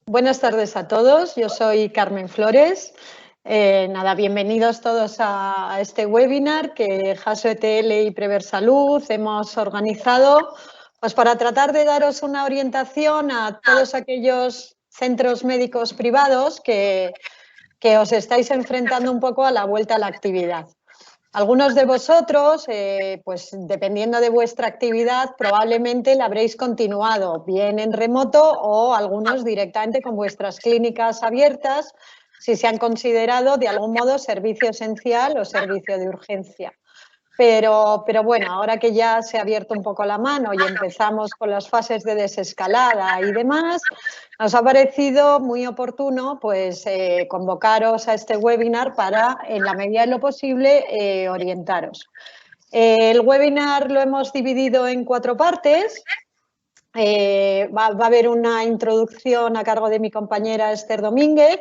Buenas tardes a todos, yo soy Carmen Flores. Bienvenidos todos a este webinar que Jaso ETL y Prever Salud hemos organizado pues, para tratar de daros una orientación a todos aquellos centros médicos privados que os estáis enfrentando un poco a la vuelta a la actividad. Algunos de vosotros, pues dependiendo de vuestra actividad, probablemente la habréis continuado bien en remoto o algunos directamente con vuestras clínicas abiertas, si se han considerado de algún modo servicio esencial o servicio de urgencia. Pero bueno, ahora que ya se ha abierto un poco la mano y empezamos con las fases de desescalada y demás, nos ha parecido muy oportuno pues, convocaros a este webinar para, en la medida de lo posible, orientaros. El webinar lo hemos dividido en 4 partes. Va a haber una introducción a cargo de mi compañera Esther Domínguez,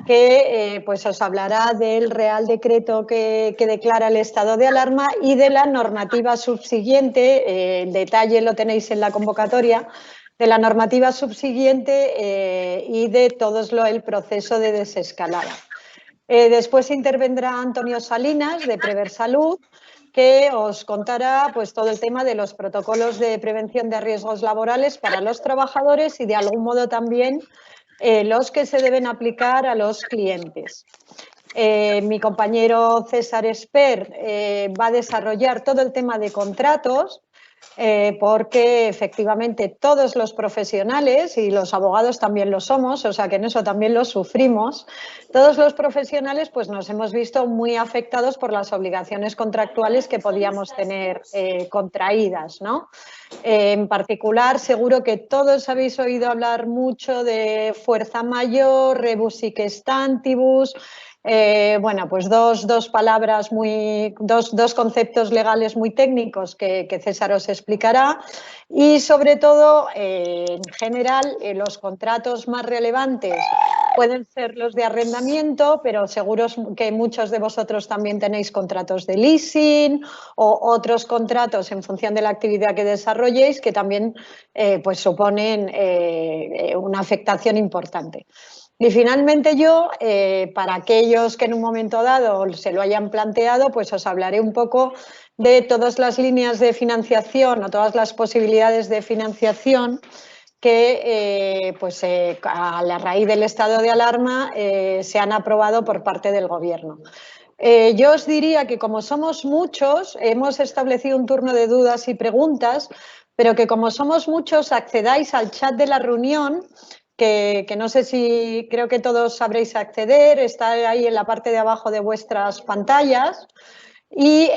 que pues os hablará del Real Decreto que declara el estado de alarma y de la normativa subsiguiente, el detalle lo tenéis en la convocatoria, de la normativa subsiguiente y de todo el proceso de desescalada. Después intervendrá Antonio Salinas, de Prever Salud, que os contará pues, todo el tema de los protocolos de prevención de riesgos laborales para los trabajadores y de algún modo también los que se deben aplicar a los clientes. Mi compañero César Esper va a desarrollar todo el tema de contratos porque efectivamente todos los profesionales, y los abogados también lo somos, o sea que en eso también lo sufrimos, todos los profesionales pues nos hemos visto muy afectados por las obligaciones contractuales que podíamos tener contraídas, ¿no? En particular, seguro que todos habéis oído hablar mucho de fuerza mayor, rebus sic stantibus. Bueno, pues dos palabras dos conceptos legales muy técnicos que César os explicará y sobre todo, en general, los contratos más relevantes pueden ser los de arrendamiento, pero seguro que muchos de vosotros también tenéis contratos de leasing o otros contratos en función de la actividad que desarrolléis que también pues suponen una afectación importante. Y finalmente yo, para aquellos que en un momento dado se lo hayan planteado, pues os hablaré un poco de todas las líneas de financiación o todas las posibilidades de financiación que a la raíz del estado de alarma se han aprobado por parte del Gobierno. Yo os diría que como somos muchos, hemos establecido un turno de dudas y preguntas, pero que como somos muchos accedáis al chat de la reunión, que no sé si creo que todos sabréis acceder, está ahí en la parte de abajo de vuestras pantallas y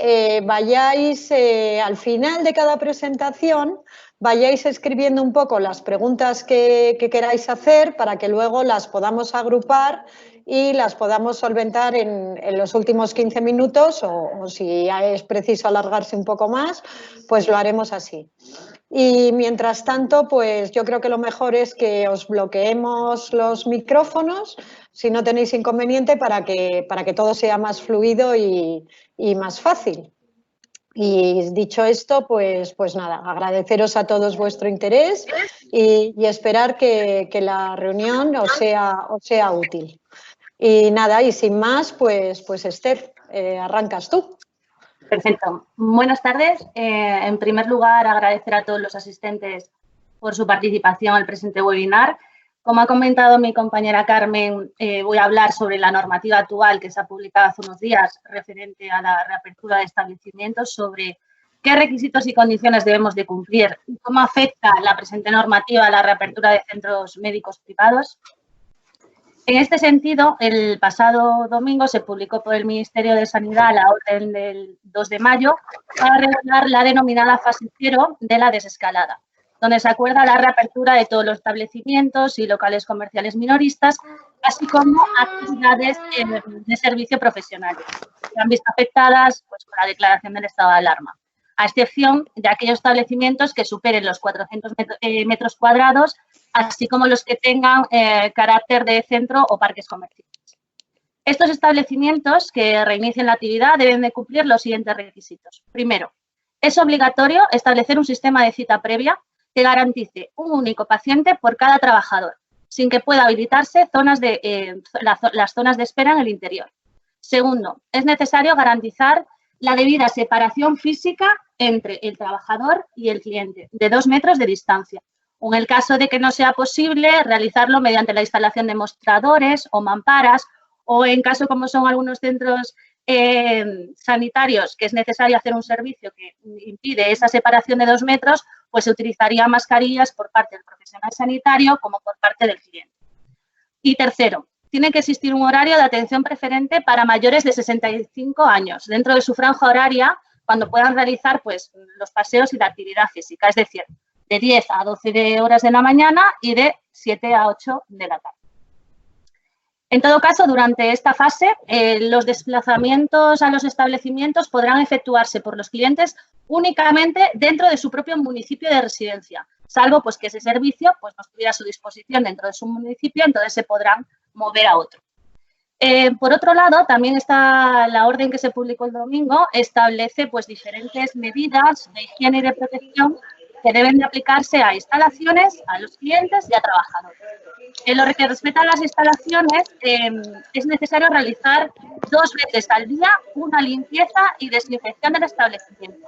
vayáis al final de cada presentación, vayáis escribiendo un poco las preguntas que queráis hacer para que luego las podamos agrupar y las podamos solventar en los últimos 15 minutos o si es preciso alargarse un poco más, pues lo haremos así. Y mientras tanto, pues yo creo que lo mejor es que os bloqueemos los micrófonos, si no tenéis inconveniente, para que todo sea más fluido y más fácil. Y dicho esto, pues nada, agradeceros a todos vuestro interés y esperar que la reunión os sea útil. Y nada, y sin más, pues Esther, arrancas tú. Perfecto. Buenas tardes. En primer lugar, agradecer a todos los asistentes por su participación al presente webinar. Como ha comentado mi compañera Carmen, voy a hablar sobre la normativa actual que se ha publicado hace unos días referente a la reapertura de establecimientos, sobre qué requisitos y condiciones debemos de cumplir y cómo afecta la presente normativa a la reapertura de centros médicos privados. En este sentido, el pasado domingo se publicó por el Ministerio de Sanidad la orden del 2 de mayo para regular la denominada fase 0 de la desescalada, donde se acuerda la reapertura de todos los establecimientos y locales comerciales minoristas, así como actividades de servicio profesionales, que se han visto afectadas pues, con la declaración del estado de alarma, a excepción de aquellos establecimientos que superen los 400 metros cuadrados, así como los que tengan carácter de centro o parques comerciales. Estos establecimientos que reinicien la actividad deben de cumplir los siguientes requisitos. Primero, es obligatorio establecer un sistema de cita previa que garantice un único paciente por cada trabajador, sin que pueda habilitarse las zonas de espera en el interior. Segundo, es necesario garantizar la debida separación física entre el trabajador y el cliente, de 2 metros de distancia. O en el caso de que no sea posible, realizarlo mediante la instalación de mostradores o mamparas, o en caso como son algunos centros sanitarios, que es necesario hacer un servicio que impide esa separación de 2 metros, pues se utilizaría mascarillas por parte del profesional sanitario como por parte del cliente. Y tercero, tiene que existir un horario de atención preferente para mayores de 65 años, dentro de su franja horaria, cuando puedan realizar pues, los paseos y la actividad física, es decir, de 10 a 12 horas de la mañana y de 7 a 8 de la tarde. En todo caso, durante esta fase, los desplazamientos a los establecimientos podrán efectuarse por los clientes únicamente dentro de su propio municipio de residencia, salvo pues, que ese servicio pues, no estuviera a su disposición dentro de su municipio, entonces se podrán mover a otro. Por otro lado, también está la orden que se publicó el domingo, establece pues, diferentes medidas de higiene y de protección que deben de aplicarse a instalaciones, a los clientes y a trabajadores. En lo que respecta a las instalaciones, es necesario realizar 2 veces al día una limpieza y desinfección del establecimiento.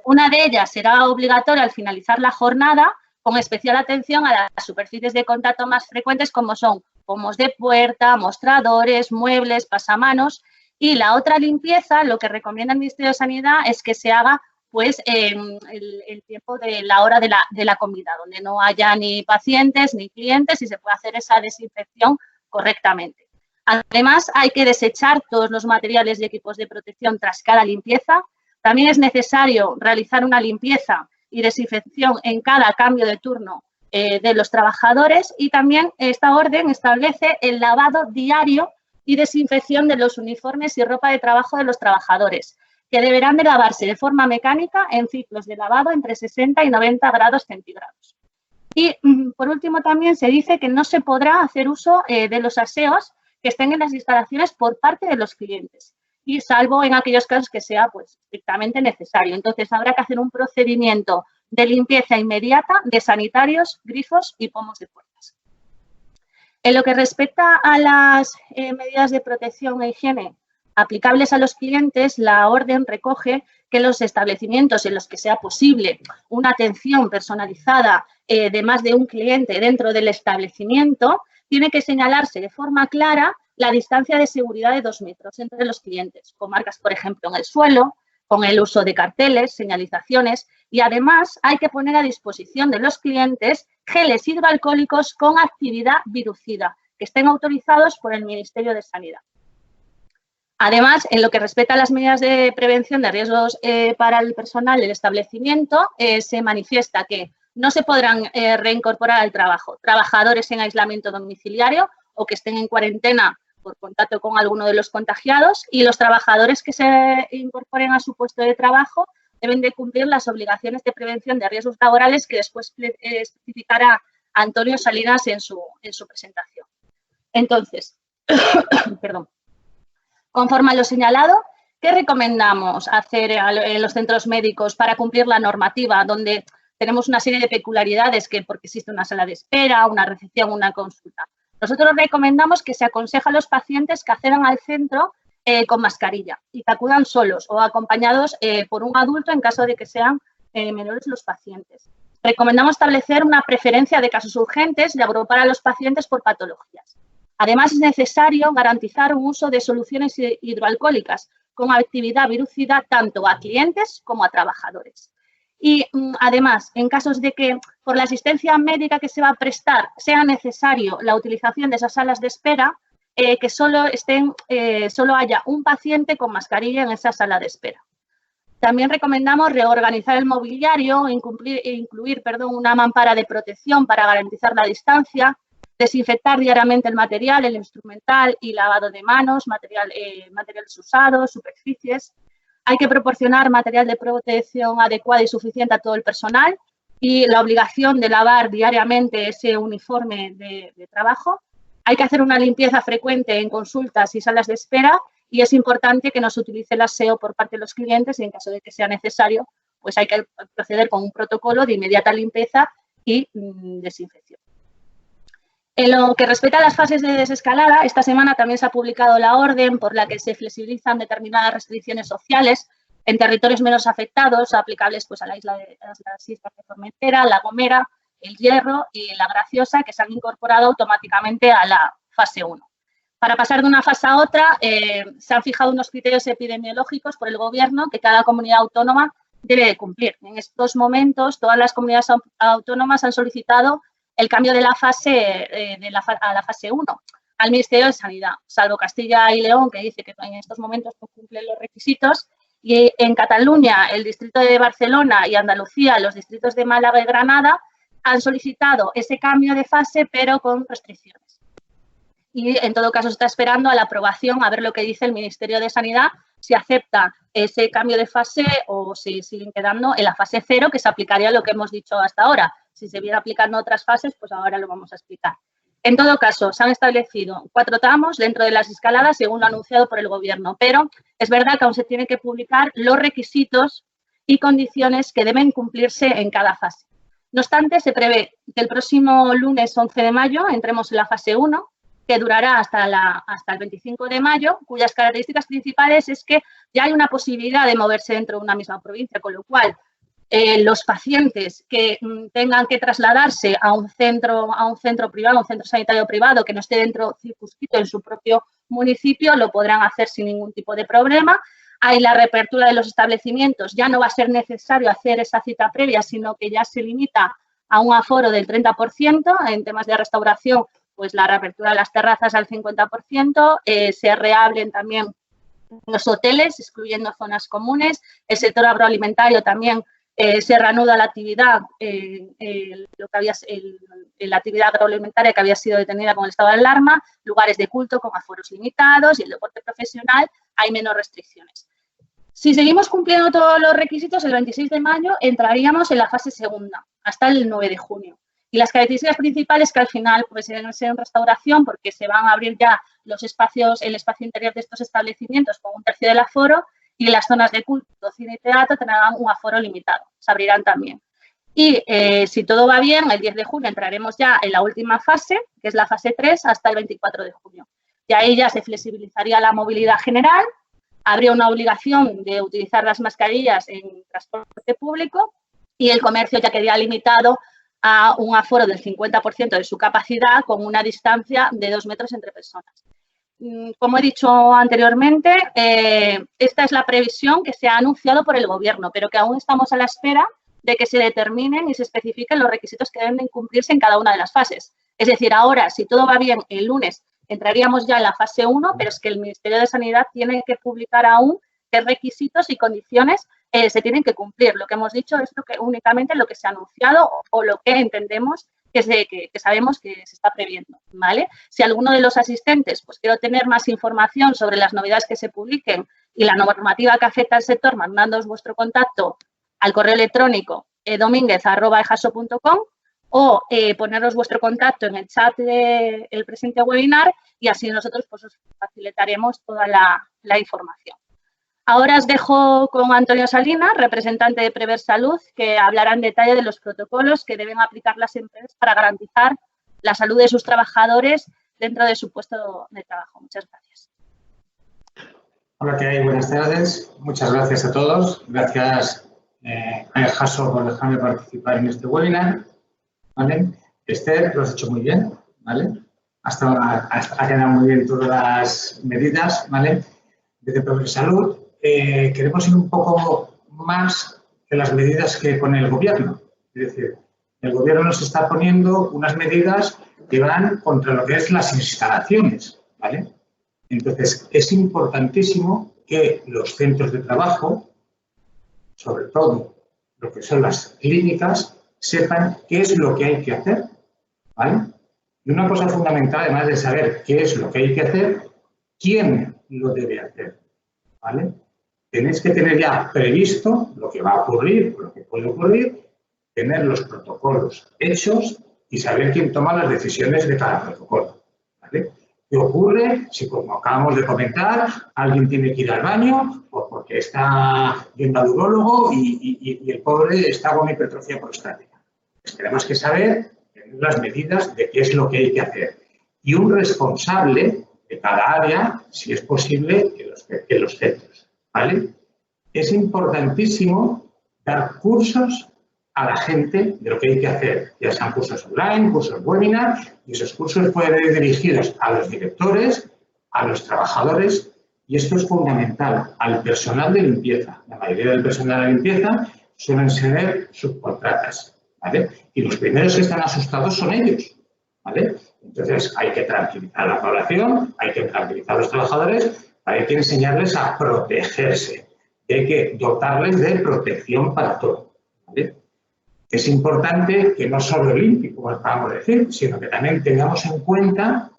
Una de ellas será obligatoria al finalizar la jornada, con especial atención a las superficies de contacto más frecuentes como son pomos de puerta, mostradores, muebles, pasamanos. Y la otra limpieza, lo que recomienda el Ministerio de Sanidad es que se haga pues el tiempo de la hora de la comida, donde no haya ni pacientes ni clientes y se pueda hacer esa desinfección correctamente. Además, hay que desechar todos los materiales y equipos de protección tras cada limpieza. También es necesario realizar una limpieza y desinfección en cada cambio de turno de los trabajadores y también esta orden establece el lavado diario y desinfección de los uniformes y ropa de trabajo de los trabajadores, que deberán de lavarse de forma mecánica en ciclos de lavado entre 60 y 90 grados centígrados. Y, por último, también se dice que no se podrá hacer uso de los aseos que estén en las instalaciones por parte de los clientes, y salvo en aquellos casos que sea pues, estrictamente necesario. Entonces, habrá que hacer un procedimiento de limpieza inmediata de sanitarios, grifos y pomos de puertas. En lo que respecta a las medidas de protección e higiene aplicables a los clientes, la orden recoge que los establecimientos en los que sea posible una atención personalizada de más de un cliente dentro del establecimiento, tiene que señalarse de forma clara la distancia de seguridad de 2 metros entre los clientes, con marcas, por ejemplo, en el suelo, con el uso de carteles, señalizaciones y además hay que poner a disposición de los clientes geles hidroalcohólicos con actividad virucida que estén autorizados por el Ministerio de Sanidad. Además, en lo que respecta a las medidas de prevención de riesgos para el personal del establecimiento, se manifiesta que no se podrán reincorporar al trabajo trabajadores en aislamiento domiciliario o que estén en cuarentena por contacto con alguno de los contagiados y los trabajadores que se incorporen a su puesto de trabajo deben de cumplir las obligaciones de prevención de riesgos laborales que después especificará Antonio Salinas en su presentación. Entonces, perdón. Conforme a lo señalado, ¿qué recomendamos hacer en los centros médicos para cumplir la normativa, donde tenemos una serie de peculiaridades que porque existe una sala de espera, una recepción, una consulta? Nosotros recomendamos que se aconseja a los pacientes que accedan al centro con mascarilla y que acudan solos o acompañados por un adulto en caso de que sean menores los pacientes. Recomendamos establecer una preferencia de casos urgentes y agrupar a los pacientes por patologías. Además, es necesario garantizar un uso de soluciones hidroalcohólicas con actividad virucida tanto a clientes como a trabajadores. Y, además, en casos de que por la asistencia médica que se va a prestar sea necesario la utilización de esas salas de espera, que solo haya un paciente con mascarilla en esa sala de espera. También recomendamos reorganizar el mobiliario, incluir una mampara de protección para garantizar la distancia, desinfectar diariamente el material, el instrumental y lavado de manos, materiales usados, superficies. Hay que proporcionar material de protección adecuado y suficiente a todo el personal y la obligación de lavar diariamente ese uniforme de trabajo. Hay que hacer una limpieza frecuente en consultas y salas de espera y es importante que no se utilice el aseo por parte de los clientes y en caso de que sea necesario, pues hay que proceder con un protocolo de inmediata limpieza y desinfección. En lo que respecta a las fases de desescalada, esta semana también se ha publicado la orden por la que se flexibilizan determinadas restricciones sociales en territorios menos afectados, aplicables pues, a las islas de Formentera, La Gomera, El Hierro y La Graciosa, que se han incorporado automáticamente a la fase 1. Para pasar de una fase a otra, se han fijado unos criterios epidemiológicos por el Gobierno que cada comunidad autónoma debe de cumplir. En estos momentos, todas las comunidades autónomas han solicitado el cambio de la fase a la fase 1 al Ministerio de Sanidad, salvo Castilla y León, que dice que en estos momentos no cumplen los requisitos, y en Cataluña, el distrito de Barcelona y Andalucía, los distritos de Málaga y Granada, han solicitado ese cambio de fase, pero con restricciones. Y en todo caso se está esperando a la aprobación, a ver lo que dice el Ministerio de Sanidad, si acepta ese cambio de fase o si siguen quedando en la fase 0, que se aplicaría a lo que hemos dicho hasta ahora. Si se viene aplicando otras fases, pues ahora lo vamos a explicar. En todo caso, se han establecido 4 tramos dentro de las escaladas, según lo anunciado por el Gobierno, pero es verdad que aún se tienen que publicar los requisitos y condiciones que deben cumplirse en cada fase. No obstante, se prevé que el próximo lunes 11 de mayo entremos en la fase 1, que durará hasta el 25 de mayo, cuyas características principales es que ya hay una posibilidad de moverse dentro de una misma provincia, con lo cual los pacientes que tengan que trasladarse a un centro privado, un centro sanitario privado que no esté dentro circunscrito en su propio municipio, lo podrán hacer sin ningún tipo de problema. Hay la reapertura de los establecimientos, ya no va a ser necesario hacer esa cita previa, sino que ya se limita a un aforo del 30%. En temas de restauración, pues la reapertura de las terrazas al 50%, se reabren también los hoteles, excluyendo zonas comunes. El sector agroalimentario también se reanuda la actividad, la actividad agroalimentaria que había sido detenida con el estado de alarma, lugares de culto con aforos limitados y el deporte profesional hay menos restricciones. Si seguimos cumpliendo todos los requisitos, el 26 de mayo entraríamos en la fase segunda, hasta el 9 de junio. Y las características principales que al final pues, deben ser en restauración, porque se van a abrir ya los espacios, el espacio interior de estos establecimientos con 1/3 del aforo, y las zonas de culto, cine y teatro tendrán un aforo limitado, se abrirán también. Y si todo va bien, el 10 de junio entraremos ya en la última fase, que es la fase 3, hasta el 24 de junio. Y ahí ya se flexibilizaría la movilidad general, habría una obligación de utilizar las mascarillas en transporte público y el comercio ya quedaría limitado a un aforo del 50% de su capacidad con una distancia de 2 metros entre personas. Como he dicho anteriormente, esta es la previsión que se ha anunciado por el Gobierno, pero que aún estamos a la espera de que se determinen y se especifiquen los requisitos que deben cumplirse en cada una de las fases. Es decir, ahora, si todo va bien, el lunes entraríamos ya en la fase 1, pero es que el Ministerio de Sanidad tiene que publicar aún qué requisitos y condiciones se tienen que cumplir. Lo que hemos dicho es únicamente lo que se ha anunciado o lo que entendemos que sabemos que se está previendo, ¿vale? Si alguno de los asistentes pues quiere tener más información sobre las novedades que se publiquen y la normativa que afecta al sector, mandándoos vuestro contacto al correo electrónico dominguez@ejaso.com o poneros vuestro contacto en el chat del presente webinar y así nosotros pues os facilitaremos toda la información. Ahora os dejo con Antonio Salinas, representante de Prever Salud, que hablará en detalle de los protocolos que deben aplicar las empresas para garantizar la salud de sus trabajadores dentro de su puesto de trabajo. Muchas gracias. Hola, ¿qué hay? Buenas tardes. Muchas gracias a todos. Gracias a Ejaso por dejarme participar en este webinar. ¿Vale? Esther, lo has hecho muy bien. ¿Vale? Hasta ahora ha quedado muy bien todas las medidas. ¿Vale? Desde Prever Salud queremos ir un poco más que las medidas que pone el Gobierno. Es decir, el Gobierno nos está poniendo unas medidas que van contra lo que es las instalaciones. ¿Vale? Entonces, es importantísimo que los centros de trabajo, sobre todo lo que son las clínicas, sepan qué es lo que hay que hacer. ¿Vale? Y una cosa fundamental, además de saber qué es lo que hay que hacer, ¿quién lo debe hacer? ¿Vale? Tenéis que tener ya previsto lo que va a ocurrir, lo que puede ocurrir, tener los protocolos hechos y saber quién toma las decisiones de cada protocolo. ¿Vale? ¿Qué ocurre si, como acabamos de comentar, alguien tiene que ir al baño o porque está yendo al urólogo y el pobre está con hipertrofia prostática? Pues tenemos que saber tener las medidas de qué es lo que hay que hacer. Y un responsable de cada área, si es posible, en los centros, ¿vale? Es importantísimo dar cursos a la gente de lo que hay que hacer, ya sean cursos online, cursos webinar, y esos cursos pueden ir dirigidos a los directores, a los trabajadores, y esto es fundamental, al personal de limpieza. La mayoría del personal de limpieza suelen ser subcontratas, ¿vale? Y los primeros que están asustados son ellos, ¿vale? Entonces, hay que tranquilizar a la población, hay que tranquilizar a los trabajadores, hay que enseñarles a protegerse, hay que dotarles de protección para todo, ¿vale? Es importante que no solo limpie, como acabamos de decir, sino que también tengamos en cuenta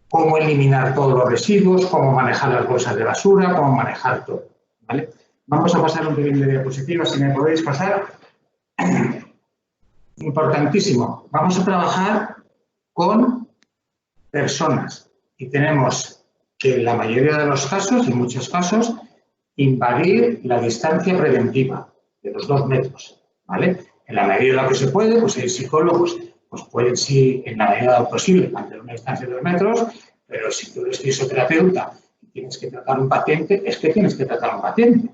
cómo eliminar todos los residuos, cómo manejar las bolsas de basura, cómo manejar todo, ¿vale? Vamos a pasar un pelín de diapositivas, si me podéis pasar. Importantísimo. Vamos a trabajar con personas y tenemos que en la mayoría de los casos, en muchos casos, invadir la distancia preventiva de los 2 metros, ¿vale? En la medida de lo que se puede, pues hay psicólogos, pues pueden sí, en la medida de lo posible, mantener una distancia de 2 metros, pero si tú eres fisioterapeuta y tienes que tratar a un paciente, es que tienes que tratar a un paciente.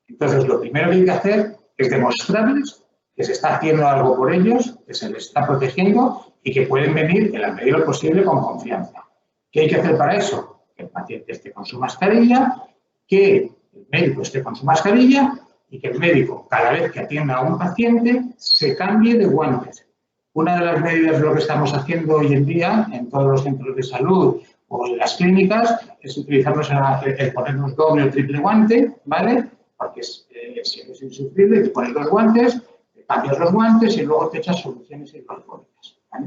Entonces, lo primero que hay que hacer es demostrarles que se está haciendo algo por ellos, que se les está protegiendo y que pueden venir en la medida de lo posible con confianza. ¿Qué hay que hacer para eso? Que el paciente esté con su mascarilla, que el médico esté con su mascarilla y que el médico, cada vez que atienda a un paciente, se cambie de guantes. Una de las medidas de lo que estamos haciendo hoy en día en todos los centros de salud o en las clínicas es utilizarnos el ponernos doble o triple guante, ¿vale? Porque si es insufrible, te pones 2 guantes, te cambias los guantes y luego te echas soluciones hidroalcohólicas, ¿vale?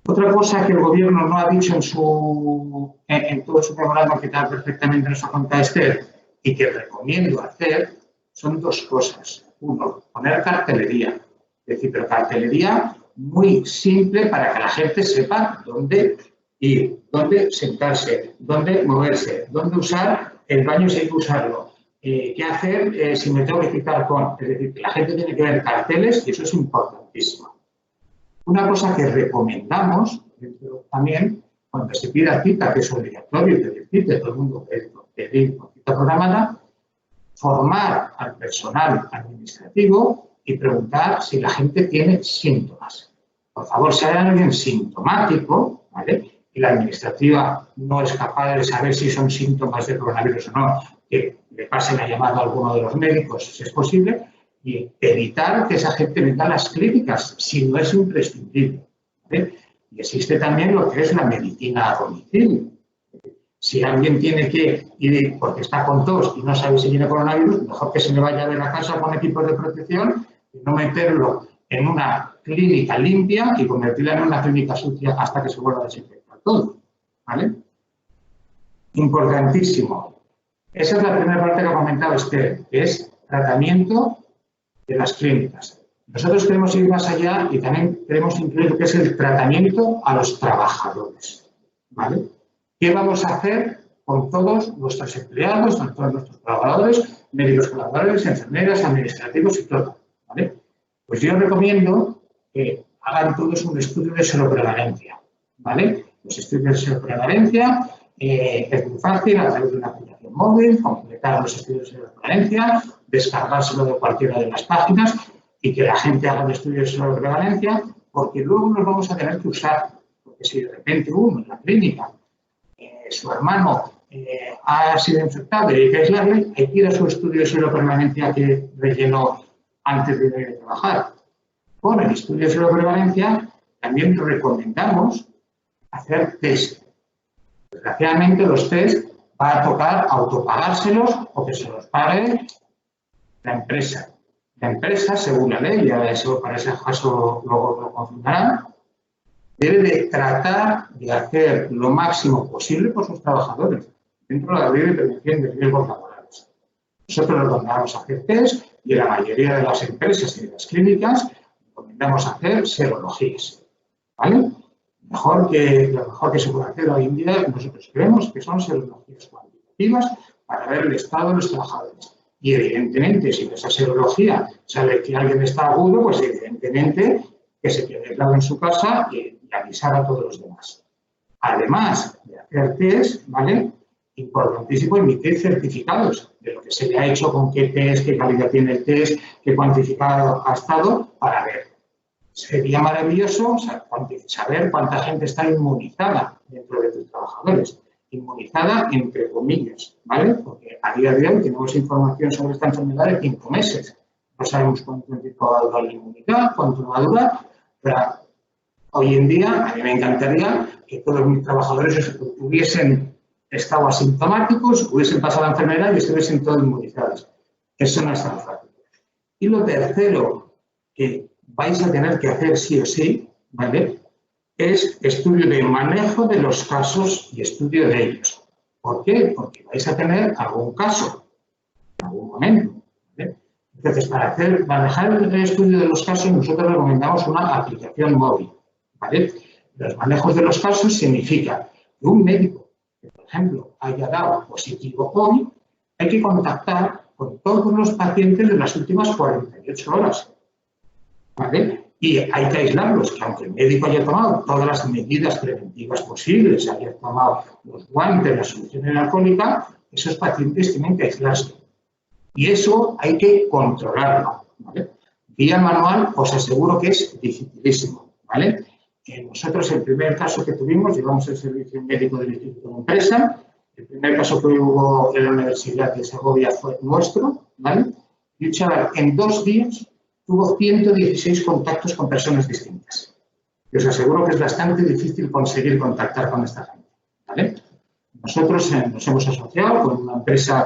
Otra cosa que el Gobierno no ha dicho en todo su programa, que está perfectamente nos ha contado Esther, y que recomiendo hacer, son 2 cosas. Uno, poner cartelería. Es decir, pero cartelería muy simple para que la gente sepa dónde ir, dónde sentarse, dónde moverse, dónde usar el baño si hay que usarlo, qué hacer si me tengo que citar con. Es decir, que la gente tiene que ver carteles y eso es importantísimo. Una cosa que recomendamos también, cuando se pida cita, que es obligatorio pedir cita, todo el mundo pedir cita programada, formar al personal administrativo y preguntar si la gente tiene síntomas. Por favor, si hay alguien sintomático, ¿vale?, y la administrativa no es capaz de saber si son síntomas de coronavirus o no, que le pasen la llamada a alguno de los médicos, si es posible, y evitar que esa gente venga a las clínicas, si no es imprescindible, ¿vale? Y existe también lo que es la medicina a domicilio. Si alguien tiene que ir porque está con tos y no sabe si tiene coronavirus, mejor que se le vaya de la casa con equipos de protección y no meterlo en una clínica limpia y convertirla en una clínica sucia hasta que se vuelva a desinfectar todo, ¿vale? Importantísimo. Esa es la primera parte que ha comentado Esther, que es tratamiento de las clínicas. Nosotros queremos ir más allá y también queremos incluir lo que es el tratamiento a los trabajadores, ¿vale? ¿Qué vamos a hacer con todos nuestros empleados, con todos nuestros colaboradores, médicos colaboradores, enfermeras, administrativos y todo, ¿vale? Pues yo recomiendo que hagan todos un estudio de seroprevalencia, ¿vale? Los estudios de seroprevalencia es muy fácil, a través de una aplicación móvil, completar los estudios de seroprevalencia, descargárselo de cualquiera de las páginas y que la gente haga un estudio de seroprevalencia, porque luego nos vamos a tener que usar, porque si de repente uno en la clínica, su hermano ha sido infectado y hay que aislarle, hay que ir a su estudio de seroprevalencia que rellenó antes de trabajar. Con el estudio de seroprevalencia también recomendamos hacer test. Desgraciadamente los test va a tocar autopagárselos o que se los pague la empresa. La empresa, según la ley, ya eso para ese caso luego lo confirmarán, debe de tratar de hacer lo máximo posible por sus trabajadores dentro de la ley de prevención de riesgos laborales. Nosotros les recomendamos hacer test y en la mayoría de las empresas y de las clínicas recomendamos hacer serologías, ¿vale? Lo mejor que se puede hacer hoy en día, nosotros creemos que son serologías cuantitativas para ver el estado de los trabajadores. Y evidentemente, si en esa serología sale que alguien está agudo, pues evidentemente que se quede aislado en su casa y avisar a todos los demás. Además de hacer test, ¿vale? Importantísimo emitir certificados de lo que se le ha hecho, con qué test, qué calidad tiene el test, qué cuantificado ha estado, para ver. Sería maravilloso saber cuánta gente está inmunizada dentro de tus trabajadores. Inmunizada entre comillas, ¿vale? Porque a día de hoy tenemos información sobre esta enfermedad de 5 meses. No sabemos cuánto tiempo va a durar la inmunidad, cuánto va a durar, pero hoy en día a mí me encantaría que todos mis trabajadores hubiesen estado asintomáticos, hubiesen pasado la enfermedad y estuviesen todos inmunizados. Eso no es tan fácil. Y lo tercero que vais a tener que hacer sí o sí, ¿vale? Es estudio de manejo de los casos y estudio de ellos. ¿Por qué? Porque vais a tener algún caso en algún momento, ¿vale? Entonces, para manejar el estudio de los casos, nosotros recomendamos una aplicación móvil, ¿vale? Los manejos de los casos significa que un médico que, por ejemplo, haya dado positivo COVID, hay que contactar con todos los pacientes de las últimas 48 horas, ¿vale? Y hay que aislarlos, que aunque el médico haya tomado todas las medidas preventivas posibles, haya tomado los guantes, la solución alcohólica, esos pacientes tienen que aislarse. Y eso hay que controlarlo, ¿vale? Vía manual os aseguro que es dificilísimo, ¿vale? Nosotros el primer caso que tuvimos, llevamos el servicio médico del Instituto de Empresa, el primer caso que hubo en la Universidad de Segovia fue nuestro, ¿vale? Y un chaval en 2 días tuvo 116 contactos con personas distintas. Y os aseguro que es bastante difícil conseguir contactar con esta gente, ¿vale? Nosotros nos hemos asociado con una empresa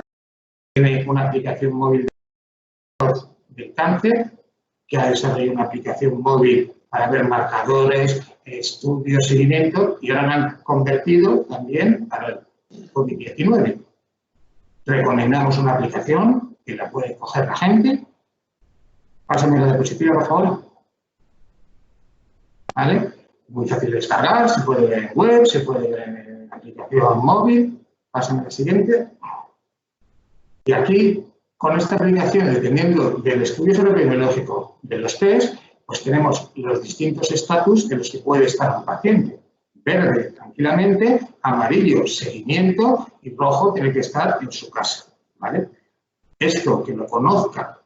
que tiene una aplicación móvil del cáncer, que ha desarrollado una aplicación móvil para ver marcadores, estudios, seguimiento, y ahora la han convertido también para el COVID-19. Recomendamos una aplicación que la puede coger la gente. Pásame la diapositiva, por favor. ¿Vale? Muy fácil de descargar, se puede ver en web, se puede ver en aplicación móvil. Pásame la siguiente. Y aquí, con esta aplicación, dependiendo del estudio epidemiológico de los test, pues tenemos los distintos estatus en los que puede estar un paciente. Verde, tranquilamente; amarillo, seguimiento; y rojo, tiene que estar en su casa, ¿vale? Esto, que lo conozca,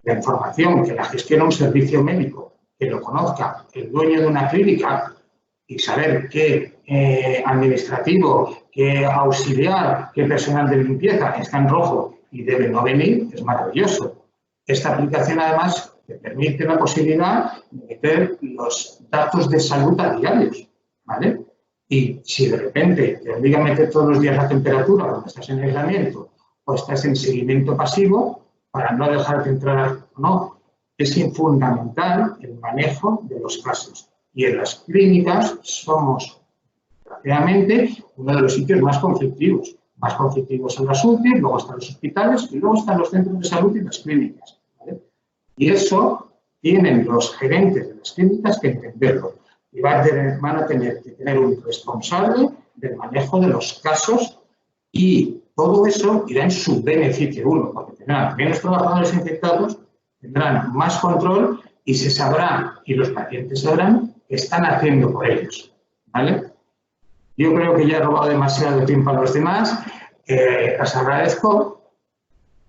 la información que la gestiona un servicio médico, que lo conozca el dueño de una clínica, y saber qué administrativo, qué auxiliar, qué personal de limpieza está en rojo y debe no venir, es maravilloso. Esta aplicación, además, te permite la posibilidad de meter los datos de salud a diarios, ¿vale? Y si de repente te obliga a meter todos los días la temperatura cuando estás en aislamiento o estás en seguimiento pasivo, para no dejarte entrar, no, es fundamental el manejo de los casos. Y en las clínicas somos, desgraciadamente, uno de los sitios más conflictivos. Más conflictivos son las UCI, luego están los hospitales y luego están los centros de salud y las clínicas, ¿vale? Y eso tienen los gerentes de las clínicas que entenderlo. Y van a tener que tener un responsable del manejo de los casos, y todo eso irá en su beneficio, uno, porque tendrán menos trabajadores infectados, tendrán más control y se sabrá, y los pacientes sabrán, qué están haciendo por ellos, ¿vale? Yo creo que ya he robado demasiado tiempo a los demás. Os agradezco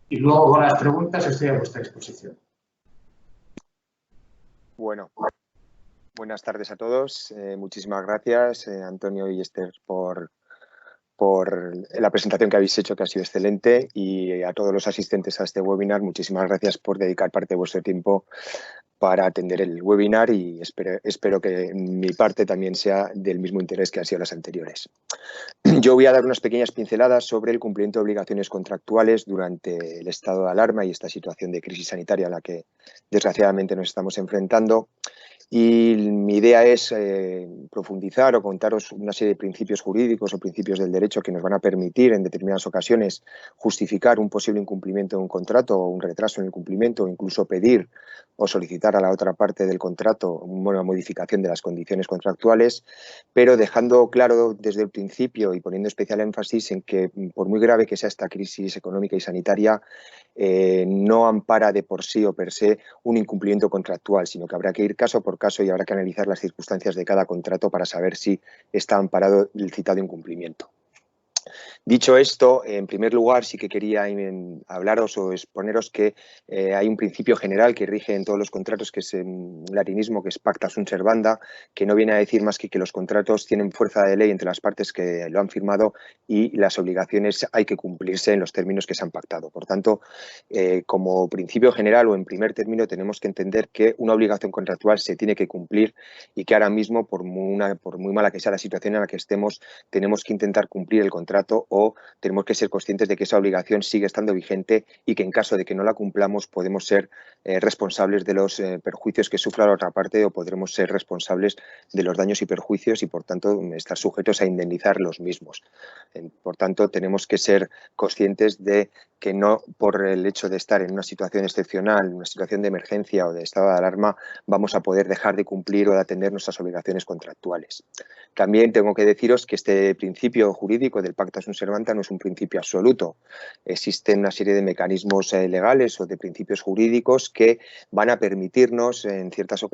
y luego con las preguntas estoy a vuestra disposición. Bueno, buenas tardes a todos. Muchísimas gracias, Antonio y Esther, por la presentación que habéis hecho, que ha sido excelente, y a todos los asistentes a este webinar, muchísimas gracias por dedicar parte de vuestro tiempo para atender el webinar, y espero que mi parte también sea del mismo interés que han sido las anteriores. Yo voy a dar unas pequeñas pinceladas sobre el cumplimiento de obligaciones contractuales durante el estado de alarma y esta situación de crisis sanitaria a la que desgraciadamente nos estamos enfrentando, Y mi idea es profundizar o contaros una serie de principios jurídicos o principios del derecho que nos van a permitir en determinadas ocasiones justificar un posible incumplimiento de un contrato o un retraso en el cumplimiento, o incluso pedir o solicitar a la otra parte del contrato una modificación de las condiciones contractuales, pero dejando claro desde el principio y poniendo especial énfasis en que, por muy grave que sea esta crisis económica y sanitaria, no ampara de por sí o per se un incumplimiento contractual, sino que habrá que ir caso por caso y habrá que analizar las circunstancias de cada contrato para saber si está amparado el citado incumplimiento. Dicho esto, en primer lugar, sí que quería hablaros o exponeros que hay un principio general que rige en todos los contratos, que es un latinismo, que es pacta sunt servanda, que no viene a decir más que los contratos tienen fuerza de ley entre las partes que lo han firmado y las obligaciones hay que cumplirse en los términos que se han pactado. Por tanto, como principio general o en primer término, tenemos que entender que una obligación contractual se tiene que cumplir y que ahora mismo, por muy mala que sea la situación en la que estemos, tenemos que intentar cumplir el contrato o tenemos que ser conscientes de que esa obligación sigue estando vigente y que en caso de que no la cumplamos podemos ser responsables de los perjuicios que sufra la otra parte o podremos ser responsables de los daños y perjuicios y por tanto estar sujetos a indemnizar los mismos. Por tanto, tenemos que ser conscientes de que no por el hecho de estar en una situación excepcional, una situación de emergencia o de estado de alarma, vamos a poder dejar de cumplir o de atender nuestras obligaciones contractuales. También tengo que deciros que este principio jurídico del pacta sunt servanda no es un principio absoluto. Existen una serie de mecanismos legales o de principios jurídicos que van a permitirnos en ciertas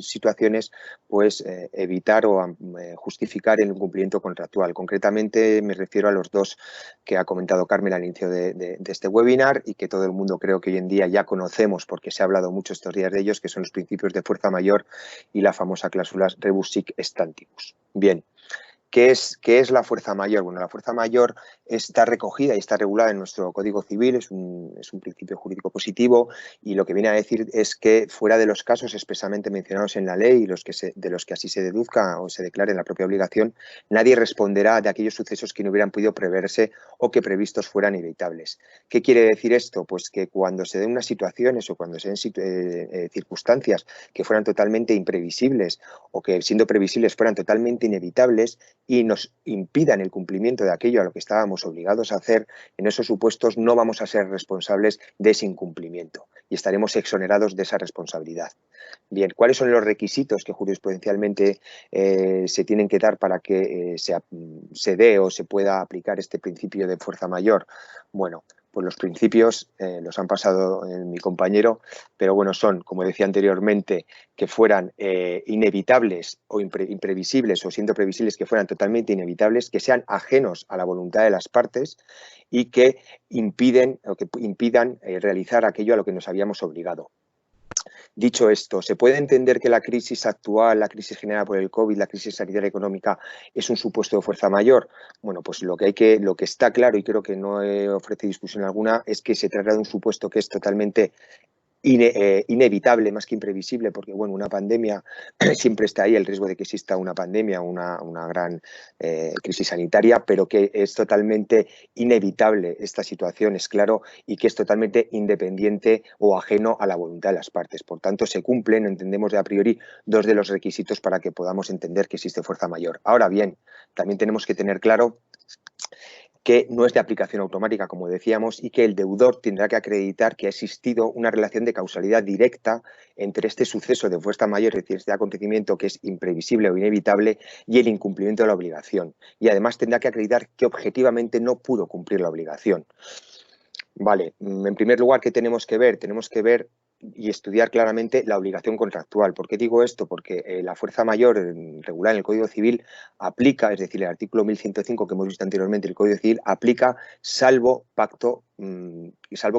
situaciones pues, evitar o justificar el incumplimiento contractual. Concretamente me refiero a los dos que ha comentado Carmen al inicio de este webinar y que todo el mundo creo que hoy en día ya conocemos porque se ha hablado mucho estos días de ellos, que son los principios de fuerza mayor y la famosa cláusula rebus sic stantibus. Bien. ¿Qué es la fuerza mayor? Bueno, la fuerza mayor está recogida y está regulada en nuestro Código Civil, es un principio jurídico positivo y lo que viene a decir es que fuera de los casos expresamente mencionados en la ley y de los que así se deduzca o se declare en la propia obligación, nadie responderá de aquellos sucesos que no hubieran podido preverse o que previstos fueran inevitables. ¿Qué quiere decir esto? Pues que cuando se den unas situaciones o cuando se den circunstancias que fueran totalmente imprevisibles o que siendo previsibles fueran totalmente inevitables, y nos impidan el cumplimiento de aquello a lo que estábamos obligados a hacer, en esos supuestos no vamos a ser responsables de ese incumplimiento y estaremos exonerados de esa responsabilidad. Bien, ¿cuáles son los requisitos que jurisprudencialmente se tienen que dar para que se dé o se pueda aplicar este principio de fuerza mayor? Bueno, pues los principios los han pasado mi compañero, pero bueno, son, como decía anteriormente, que fueran inevitables o imprevisibles o siendo previsibles que fueran totalmente inevitables, que sean ajenos a la voluntad de las partes y que impidan realizar aquello a lo que nos habíamos obligado. Dicho esto, ¿se puede entender que la crisis actual, la crisis generada por el COVID, la crisis sanitaria económica es un supuesto de fuerza mayor? Bueno, pues lo que está claro y creo que no ofrece discusión alguna es que se trata de un supuesto que es totalmente inevitable más que imprevisible, porque bueno, una pandemia siempre está ahí el riesgo de que exista una pandemia, una gran crisis sanitaria, pero que es totalmente inevitable esta situación, es claro, y que es totalmente independiente o ajeno a la voluntad de las partes. Por tanto, se cumplen, entendemos de a priori, dos de los requisitos para que podamos entender que existe fuerza mayor. Ahora bien, también tenemos que tener claro que no es de aplicación automática, como decíamos, y que el deudor tendrá que acreditar que ha existido una relación de causalidad directa entre este suceso de fuerza mayor, es decir, este acontecimiento que es imprevisible o inevitable, y el incumplimiento de la obligación. Y además tendrá que acreditar que objetivamente no pudo cumplir la obligación. Vale, en primer lugar, ¿qué tenemos que ver? Tenemos que ver y estudiar claramente la obligación contractual. ¿Por qué digo esto? Porque la fuerza mayor regulada en el Código Civil aplica, es decir, el artículo 1105 que hemos visto anteriormente, el Código Civil aplica salvo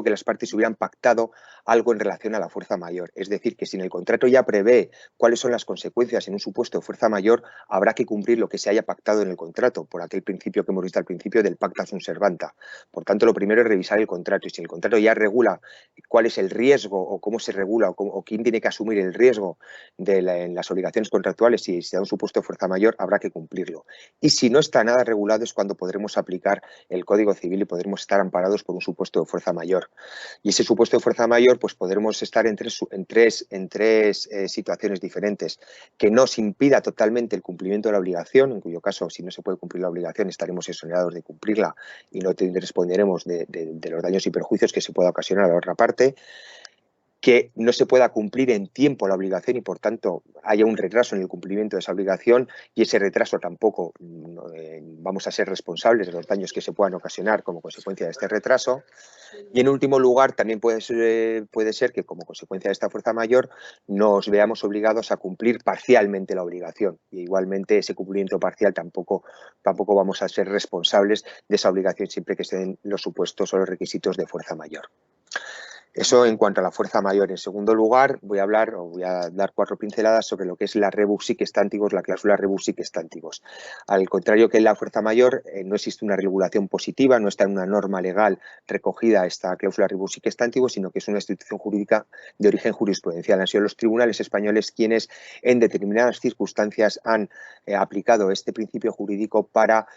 que las partes hubieran pactado algo en relación a la fuerza mayor. Es decir, que si en el contrato ya prevé cuáles son las consecuencias en un supuesto de fuerza mayor, habrá que cumplir lo que se haya pactado en el contrato, por aquel principio que hemos visto al principio del pacta sunt servanda. Por tanto, lo primero es revisar el contrato y si el contrato ya regula cuál es el riesgo o cómo se regula o quién tiene que asumir el riesgo en las obligaciones contractuales, si se da un supuesto de fuerza mayor, habrá que cumplirlo. Y si no está nada regulado es cuando podremos aplicar el Código Civil y podremos estar amparados por un supuesto de fuerza mayor. Y ese supuesto de fuerza mayor, pues podremos estar en tres situaciones diferentes: que nos impida totalmente el cumplimiento de la obligación, en cuyo caso, si no se puede cumplir la obligación, estaremos exonerados de cumplirla y no responderemos de los daños y perjuicios que se pueda ocasionar a la otra parte; que no se pueda cumplir en tiempo la obligación y, por tanto, haya un retraso en el cumplimiento de esa obligación, y ese retraso tampoco vamos a ser responsables de los daños que se puedan ocasionar como consecuencia de este retraso. Y, en último lugar, también puede ser que, como consecuencia de esta fuerza mayor, nos veamos obligados a cumplir parcialmente la obligación. Y, igualmente, ese cumplimiento parcial tampoco vamos a ser responsables de esa obligación, siempre que se den los supuestos o los requisitos de fuerza mayor. Eso en cuanto a la fuerza mayor. En segundo lugar, voy a dar 4 pinceladas sobre lo que es la rebus sic stantibus, la cláusula rebus sic stantibus. Al contrario que en la fuerza mayor, no existe una regulación positiva, no está en una norma legal recogida esta cláusula rebus sic stantibus, sino que es una institución jurídica de origen jurisprudencial. Han sido los tribunales españoles quienes, en determinadas circunstancias, han aplicado este principio jurídico para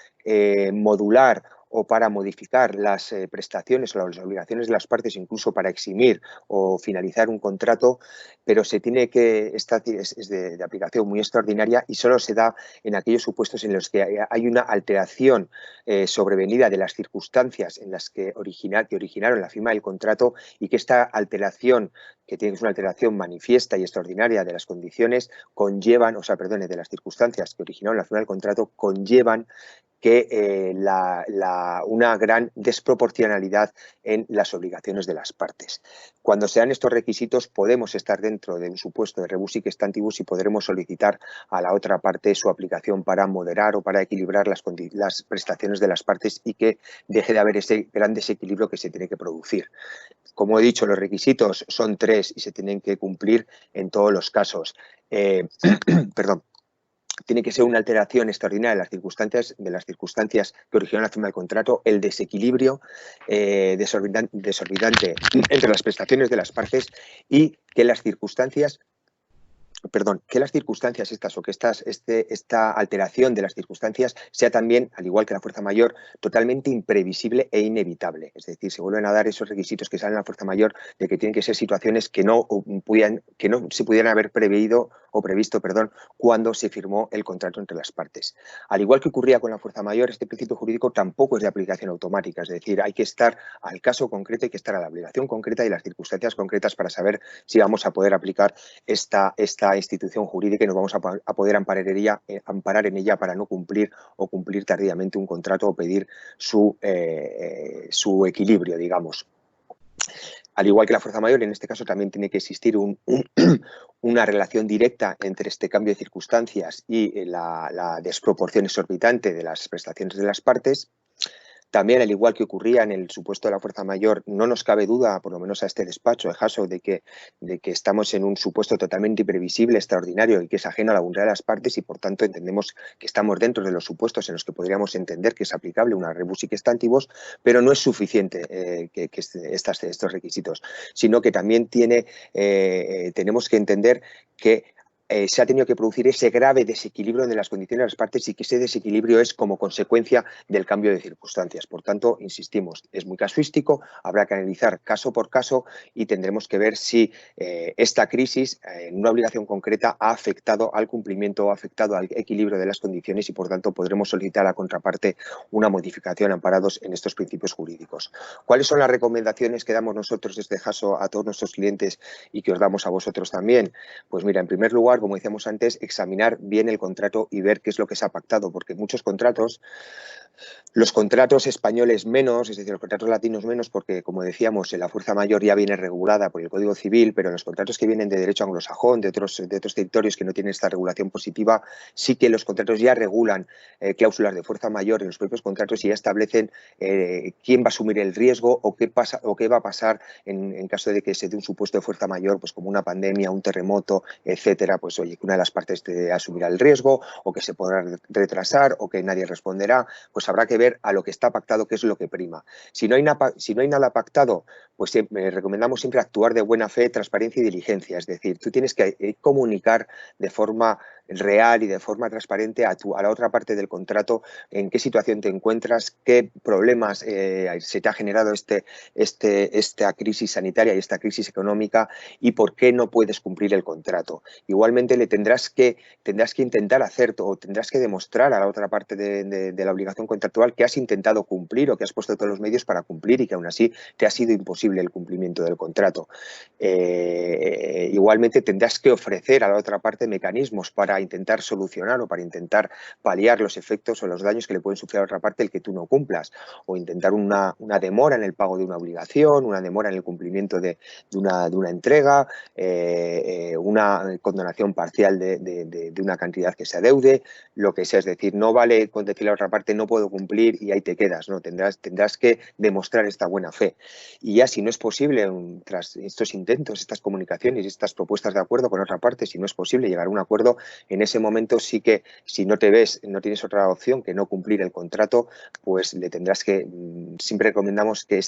modular o para modificar las prestaciones o las obligaciones de las partes, incluso para eximir o finalizar un contrato, pero es de aplicación muy extraordinaria y solo se da en aquellos supuestos en los que hay una alteración sobrevenida de las circunstancias en las que originaron la firma del contrato, y que esta alteración, que tiene una alteración manifiesta y extraordinaria de las condiciones, de las circunstancias que originaron la firma del contrato, conllevan que una gran desproporcionalidad en las obligaciones de las partes. Cuando se dan estos requisitos, podemos estar dentro de un supuesto de rebus sic stantibus y podremos solicitar a la otra parte su aplicación para moderar o para equilibrar las prestaciones de las partes, y que deje de haber ese gran desequilibrio que se tiene que producir. Como he dicho, los requisitos son 3 y se tienen que cumplir en todos los casos. Perdón. Tiene que ser una alteración extraordinaria de las circunstancias que originaron la firma del contrato, el desequilibrio desorbitante entre las prestaciones de las partes, y que las circunstancias estas, o que esta alteración de las circunstancias sea también, al igual que la fuerza mayor, totalmente imprevisible e inevitable. Es decir, se vuelven a dar esos requisitos que salen en la fuerza mayor, de que tienen que ser situaciones que no se pudieran haber previsto cuando se firmó el contrato entre las partes. Al igual que ocurría con la fuerza mayor, este principio jurídico tampoco es de aplicación automática. Es decir, hay que estar al caso concreto, hay que estar a la obligación concreta y las circunstancias concretas para saber si vamos a poder aplicar esta institución jurídica y nos vamos a poder amparar en ella para no cumplir o cumplir tardíamente un contrato o pedir su equilibrio, digamos. Al igual que la fuerza mayor, en este caso también tiene que existir una relación directa entre este cambio de circunstancias y la desproporción exorbitante de las prestaciones de las partes. También, al igual que ocurría en el supuesto de la fuerza mayor, no nos cabe duda, por lo menos a este despacho de Hasso, de que estamos en un supuesto totalmente imprevisible, extraordinario y que es ajeno a la voluntad de las partes, y por tanto entendemos que estamos dentro de los supuestos en los que podríamos entender que es aplicable una rebus sic stantibus, pero no es suficiente estos requisitos, sino que también tenemos que entender que se ha tenido que producir ese grave desequilibrio de las condiciones de las partes, y que ese desequilibrio es como consecuencia del cambio de circunstancias. Por tanto, insistimos, es muy casuístico, habrá que analizar caso por caso y tendremos que ver si esta crisis, en una obligación concreta, ha afectado al cumplimiento o ha afectado al equilibrio de las condiciones, y por tanto podremos solicitar a la contraparte una modificación amparados en estos principios jurídicos. ¿Cuáles son las recomendaciones que damos nosotros desde Hasso a todos nuestros clientes y que os damos a vosotros también? Pues mira, en primer lugar, como decíamos antes, examinar bien el contrato y ver qué es lo que se ha pactado, porque muchos contratos, los contratos españoles menos, es decir, los contratos latinos menos, porque, como decíamos, la fuerza mayor ya viene regulada por el Código Civil, pero en los contratos que vienen de derecho anglosajón, de otros territorios que no tienen esta regulación positiva, sí que los contratos ya regulan cláusulas de fuerza mayor en los propios contratos, y ya establecen quién va a asumir el riesgo o qué va a pasar en caso de que se dé un supuesto de fuerza mayor, pues como una pandemia, un terremoto, etcétera. Pues oye, que una de las partes asumirá el riesgo, o que se podrá retrasar, o que nadie responderá. Pues pues habrá que ver a lo que está pactado qué es lo que prima. Si no hay nada pactado, pues recomendamos siempre actuar de buena fe, transparencia y diligencia. Es decir, tú tienes que comunicar de forma real y de forma transparente a la otra parte del contrato en qué situación te encuentras, qué problemas se te ha generado esta crisis sanitaria y esta crisis económica y por qué no puedes cumplir el contrato. Igualmente le tendrás que intentar hacer o tendrás que demostrar a la otra parte de la obligación contractual que has intentado cumplir o que has puesto todos los medios para cumplir y que aún así te ha sido imposible el cumplimiento del contrato. Igualmente tendrás que ofrecer a la otra parte mecanismos para intentar solucionar o para intentar paliar los efectos o los daños que le pueden sufrir a la otra parte el que tú no cumplas, o intentar una demora en el pago de una obligación, una demora en el cumplimiento de una entrega, una condonación parcial de una cantidad que se adeude, lo que sea. Es decir, no vale con decirle a la otra parte no puedo cumplir y ahí te quedas, ¿no? Tendrás que demostrar esta buena fe. Y ya si no es posible, tras estos intentos, estas comunicaciones, estas propuestas de acuerdo con otra parte, si no es posible llegar a un acuerdo, en ese momento sí que, si no no tienes otra opción que no cumplir el contrato, pues le tendrás que, siempre recomendamos que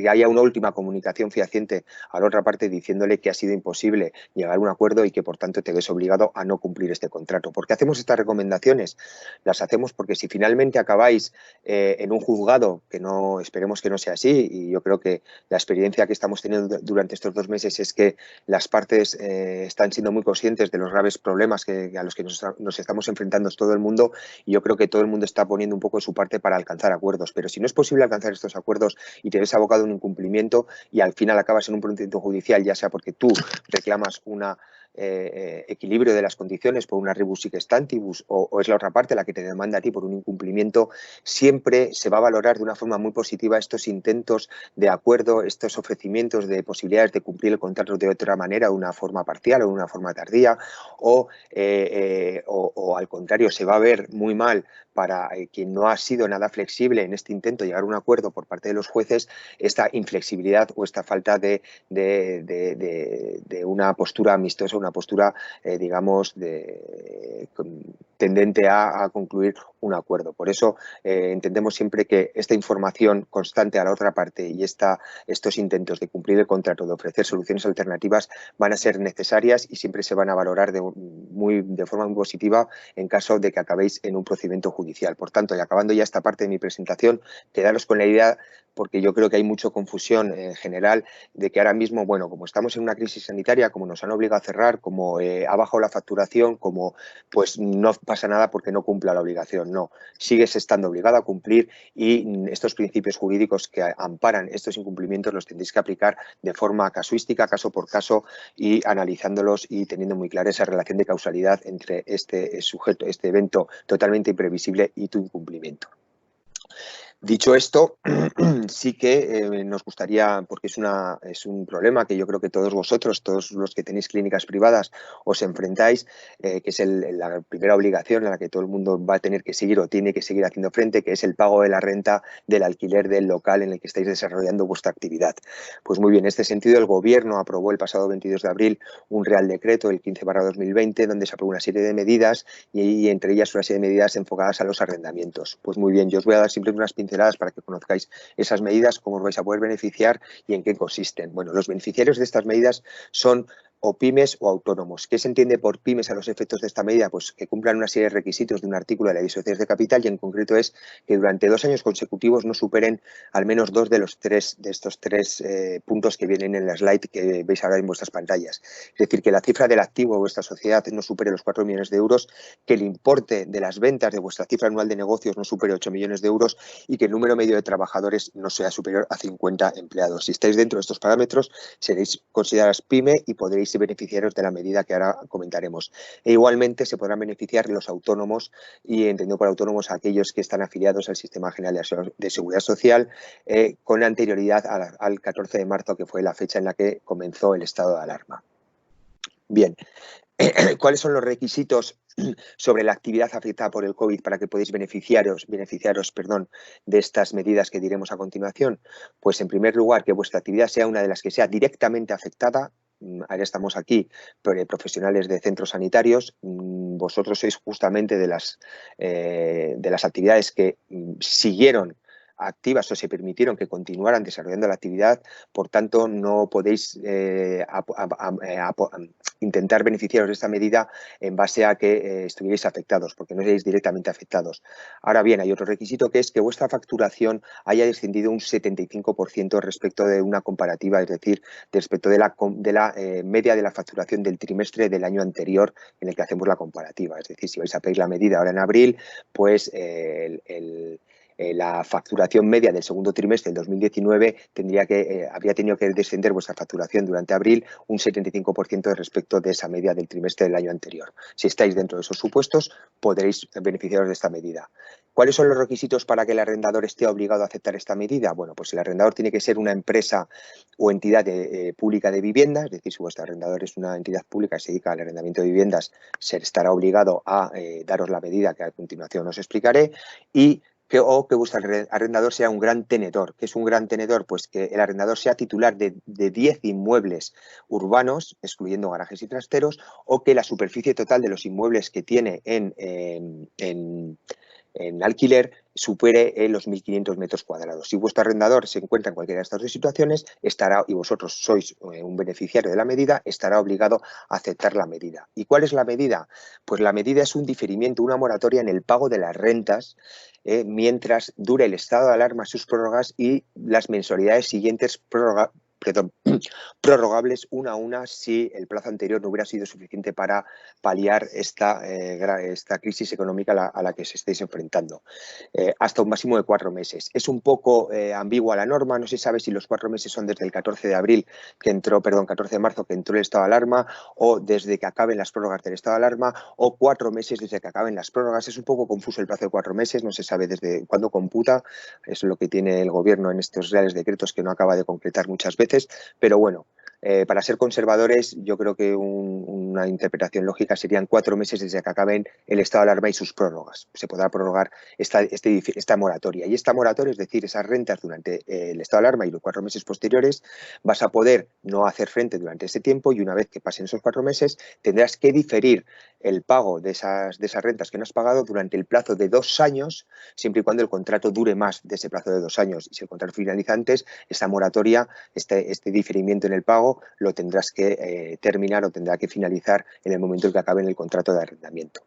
haya una última comunicación fehaciente a la otra parte diciéndole que ha sido imposible llegar a un acuerdo y que por tanto te ves obligado a no cumplir este contrato. ¿Por qué hacemos estas recomendaciones? Las hacemos porque si finalmente acabáis en un juzgado, que no esperemos que no sea así, y yo creo que la experiencia que estamos teniendo durante estos 2 meses es que las partes están siendo muy conscientes de los graves problemas a los que nos estamos enfrentando todo el mundo, y yo creo que todo el mundo está poniendo un poco de su parte para alcanzar acuerdos. Pero si no es posible alcanzar estos acuerdos y te ves abocado a un incumplimiento y al final acabas en un procedimiento judicial, ya sea porque tú reclamas una equilibrio de las condiciones por una rebus sic stantibus o es la otra parte la que te demanda a ti por un incumplimiento, siempre se va a valorar de una forma muy positiva estos intentos de acuerdo, estos ofrecimientos de posibilidades de cumplir el contrato de otra manera, de una forma parcial o de una forma tardía, o al contrario, se va a ver muy mal para quien no ha sido nada flexible en este intento de llegar a un acuerdo por parte de los jueces, esta inflexibilidad o esta falta de una postura amistosa, una postura, digamos, tendente a concluir un acuerdo. Por eso entendemos siempre que esta información constante a la otra parte y estos intentos de cumplir el contrato, de ofrecer soluciones alternativas, van a ser necesarias y siempre se van a valorar de forma muy positiva en caso de que acabéis en un procedimiento judicial. Por tanto, y acabando ya esta parte de mi presentación, quedaros con la idea, porque yo creo que hay mucha confusión en general, de que ahora mismo, bueno, como estamos en una crisis sanitaria, como nos han obligado a cerrar, como ha bajado la facturación, como pues no pasa nada porque no cumpla la obligación. No, sigues estando obligado a cumplir y estos principios jurídicos que amparan estos incumplimientos los tendréis que aplicar de forma casuística, caso por caso, y analizándolos y teniendo muy clara esa relación de causalidad entre este sujeto, este evento totalmente imprevisible y tu incumplimiento. Dicho esto, sí que nos gustaría, porque es un problema que yo creo que todos vosotros, todos los que tenéis clínicas privadas, os enfrentáis, que es la primera obligación a la que todo el mundo va a tener que seguir o tiene que seguir haciendo frente, que es el pago de la renta del alquiler del local en el que estáis desarrollando vuestra actividad. Pues muy bien, en este sentido el Gobierno aprobó el pasado 22 de abril un Real Decreto, el 15/2020, donde se aprobó una serie de medidas y entre ellas una serie de medidas enfocadas a los arrendamientos. Pues muy bien, yo os voy a dar simplemente unas pinceladas para que conozcáis esas medidas, cómo os vais a poder beneficiar y en qué consisten. Bueno, los beneficiarios de estas medidas son o pymes o autónomos. ¿Qué se entiende por pymes a los efectos de esta medida? Pues que cumplan una serie de requisitos de un artículo de la Ley de Sociedades de Capital y en concreto es que durante 2 años consecutivos no superen al menos 2 de estos tres puntos que vienen en la slide que veis ahora en vuestras pantallas. Es decir, que la cifra del activo de vuestra sociedad no supere los 4 millones de euros, que el importe de las ventas de vuestra cifra anual de negocios no supere 8 millones de euros y que el número medio de trabajadores no sea superior a 50 empleados. Si estáis dentro de estos parámetros, seréis consideradas pyme y podréis beneficiaros de la medida que ahora comentaremos. E igualmente se podrán beneficiar los autónomos, y entendido por autónomos aquellos que están afiliados al Sistema General de Seguridad Social con anterioridad al 14 de marzo, que fue la fecha en la que comenzó el estado de alarma. Bien, ¿cuáles son los requisitos sobre la actividad afectada por el COVID para que podáis beneficiaros de estas medidas que diremos a continuación? Pues en primer lugar, que vuestra actividad sea una de las que sea directamente afectada ahora estamos aquí, profesionales de centros sanitarios, vosotros sois justamente de las actividades que siguieron activas o se permitieron que continuaran desarrollando la actividad, por tanto no podéis intentar beneficiaros de esta medida en base a que estuvierais afectados, porque no seréis directamente afectados. Ahora bien, hay otro requisito que es que vuestra facturación haya descendido un 75% respecto de una comparativa, es decir, respecto de la media de la facturación del trimestre del año anterior en el que hacemos la comparativa. Es decir, si vais a pedir la medida ahora en abril, pues la facturación media del segundo trimestre del 2019 habría tenido que descender vuestra facturación durante abril un 75% respecto de esa media del trimestre del año anterior. Si estáis dentro de esos supuestos, podréis beneficiaros de esta medida. ¿Cuáles son los requisitos para que el arrendador esté obligado a aceptar esta medida? Bueno, pues el arrendador tiene que ser una empresa o entidad pública de vivienda, es decir, si vuestro arrendador es una entidad pública que se dedica al arrendamiento de viviendas, se estará obligado a daros la medida que a continuación os explicaré, o que vuestro arrendador sea un gran tenedor. ¿Qué es un gran tenedor? Pues que el arrendador sea titular de 10 inmuebles urbanos, excluyendo garajes y trasteros, o que la superficie total de los inmuebles que tiene en alquiler supere los 1.500 metros cuadrados. Si vuestro arrendador se encuentra en cualquiera de estas dos situaciones, y vosotros sois un beneficiario de la medida, estará obligado a aceptar la medida. ¿Y cuál es la medida? Pues la medida es un diferimiento, una moratoria en el pago de las rentas mientras dure el estado de alarma, sus prórrogas y las mensualidades siguientes prorrogables una a una si el plazo anterior no hubiera sido suficiente para paliar esta crisis económica a la que os estáis enfrentando. Hasta un máximo de 4 meses. Es un poco ambigua la norma, no se sabe si los 4 meses son desde el 14 de marzo que entró el estado de alarma, o desde que acaben las prórrogas del estado de alarma, o 4 meses desde que acaben las prórrogas. Es un poco confuso el plazo de 4 meses, no se sabe desde cuándo computa, es lo que tiene el gobierno en estos reales decretos que no acaba de concretar muchas veces. Pero bueno, para ser conservadores, yo creo que una interpretación lógica serían 4 meses desde que acaben el estado de alarma y sus prórrogas. Se podrá prorrogar esta moratoria. Y esta moratoria, es decir, esas rentas durante el estado de alarma y los 4 meses posteriores, vas a poder no hacer frente durante ese tiempo, y una vez que pasen esos 4 meses tendrás que diferir el pago de esas rentas que no has pagado durante el plazo de 2 años, siempre y cuando el contrato dure más de ese plazo de 2 años. Y si el contrato finaliza antes, esta moratoria, este diferimiento en el pago, lo tendrás que terminar o tendrá que finalizar en el momento en que acabe el contrato de arrendamiento.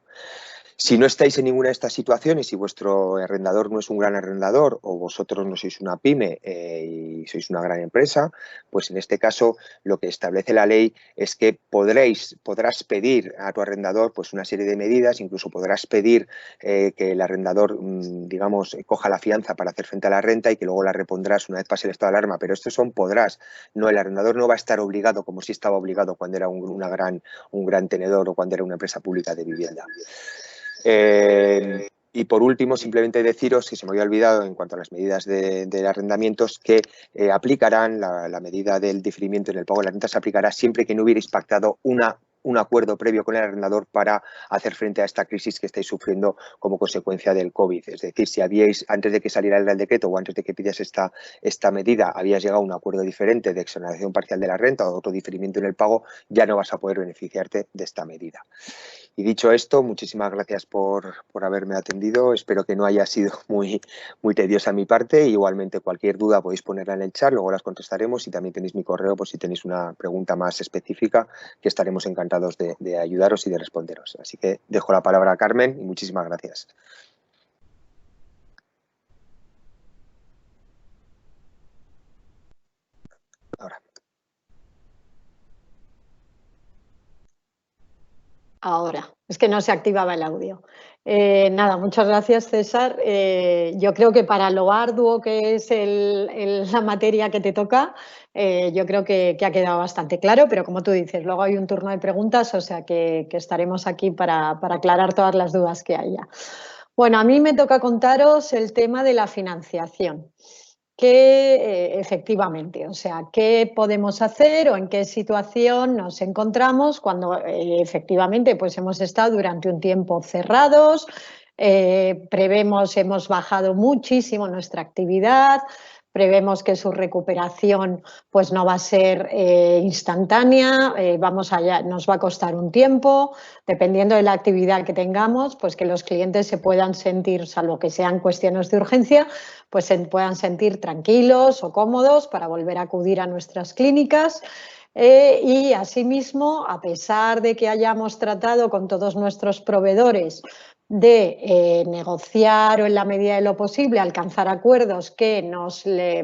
Si no estáis en ninguna de estas situaciones, si vuestro arrendador no es un gran arrendador o vosotros no sois una pyme y sois una gran empresa, pues en este caso lo que establece la ley es que podrás pedir a tu arrendador pues una serie de medidas, incluso podrás pedir que el arrendador, digamos, coja la fianza para hacer frente a la renta y que luego la repondrás una vez pase el estado de alarma, pero esto podrás. No, el arrendador no va a estar obligado como si estaba obligado cuando era un gran tenedor o cuando era una empresa pública de vivienda. Y por último, simplemente deciros que se me había olvidado en cuanto a las medidas de arrendamientos que aplicarán la medida del diferimiento en el pago de la renta, se aplicará siempre que no hubierais pactado un acuerdo previo con el arrendador para hacer frente a esta crisis que estáis sufriendo como consecuencia del COVID. Es decir, si antes de que saliera el Real Decreto o antes de que pidas esta medida, habías llegado a un acuerdo diferente de exoneración parcial de la renta o otro diferimiento en el pago, ya no vas a poder beneficiarte de esta medida. Y dicho esto, muchísimas gracias por haberme atendido. Espero que no haya sido muy tediosa mi parte. Igualmente, cualquier duda podéis ponerla en el chat, luego las contestaremos, y también tenéis mi correo por si tenéis una pregunta más específica, que estaremos encantados de ayudaros y de responderos. Así que dejo la palabra a Carmen y muchísimas gracias. Ahora, es que no se activaba el audio. Nada, muchas gracias, César. Yo creo que para lo arduo que es la materia que te toca, yo creo que ha quedado bastante claro, pero como tú dices, luego hay un turno de preguntas, o sea que estaremos aquí para aclarar todas las dudas que haya. Bueno, a mí me toca contaros el tema de la financiación. Efectivamente, o sea, ¿qué podemos hacer o en qué situación nos encontramos cuando efectivamente pues hemos estado durante un tiempo cerrados, hemos bajado muchísimo nuestra actividad, Prevemos que su recuperación pues no va a ser instantánea, nos va a costar un tiempo, dependiendo de la actividad que tengamos, pues que los clientes se puedan sentir, salvo que sean cuestiones de urgencia, pues se puedan sentir tranquilos o cómodos para volver a acudir a nuestras clínicas. Y asimismo, a pesar de que hayamos tratado con todos nuestros proveedores de negociar o en la medida de lo posible alcanzar acuerdos que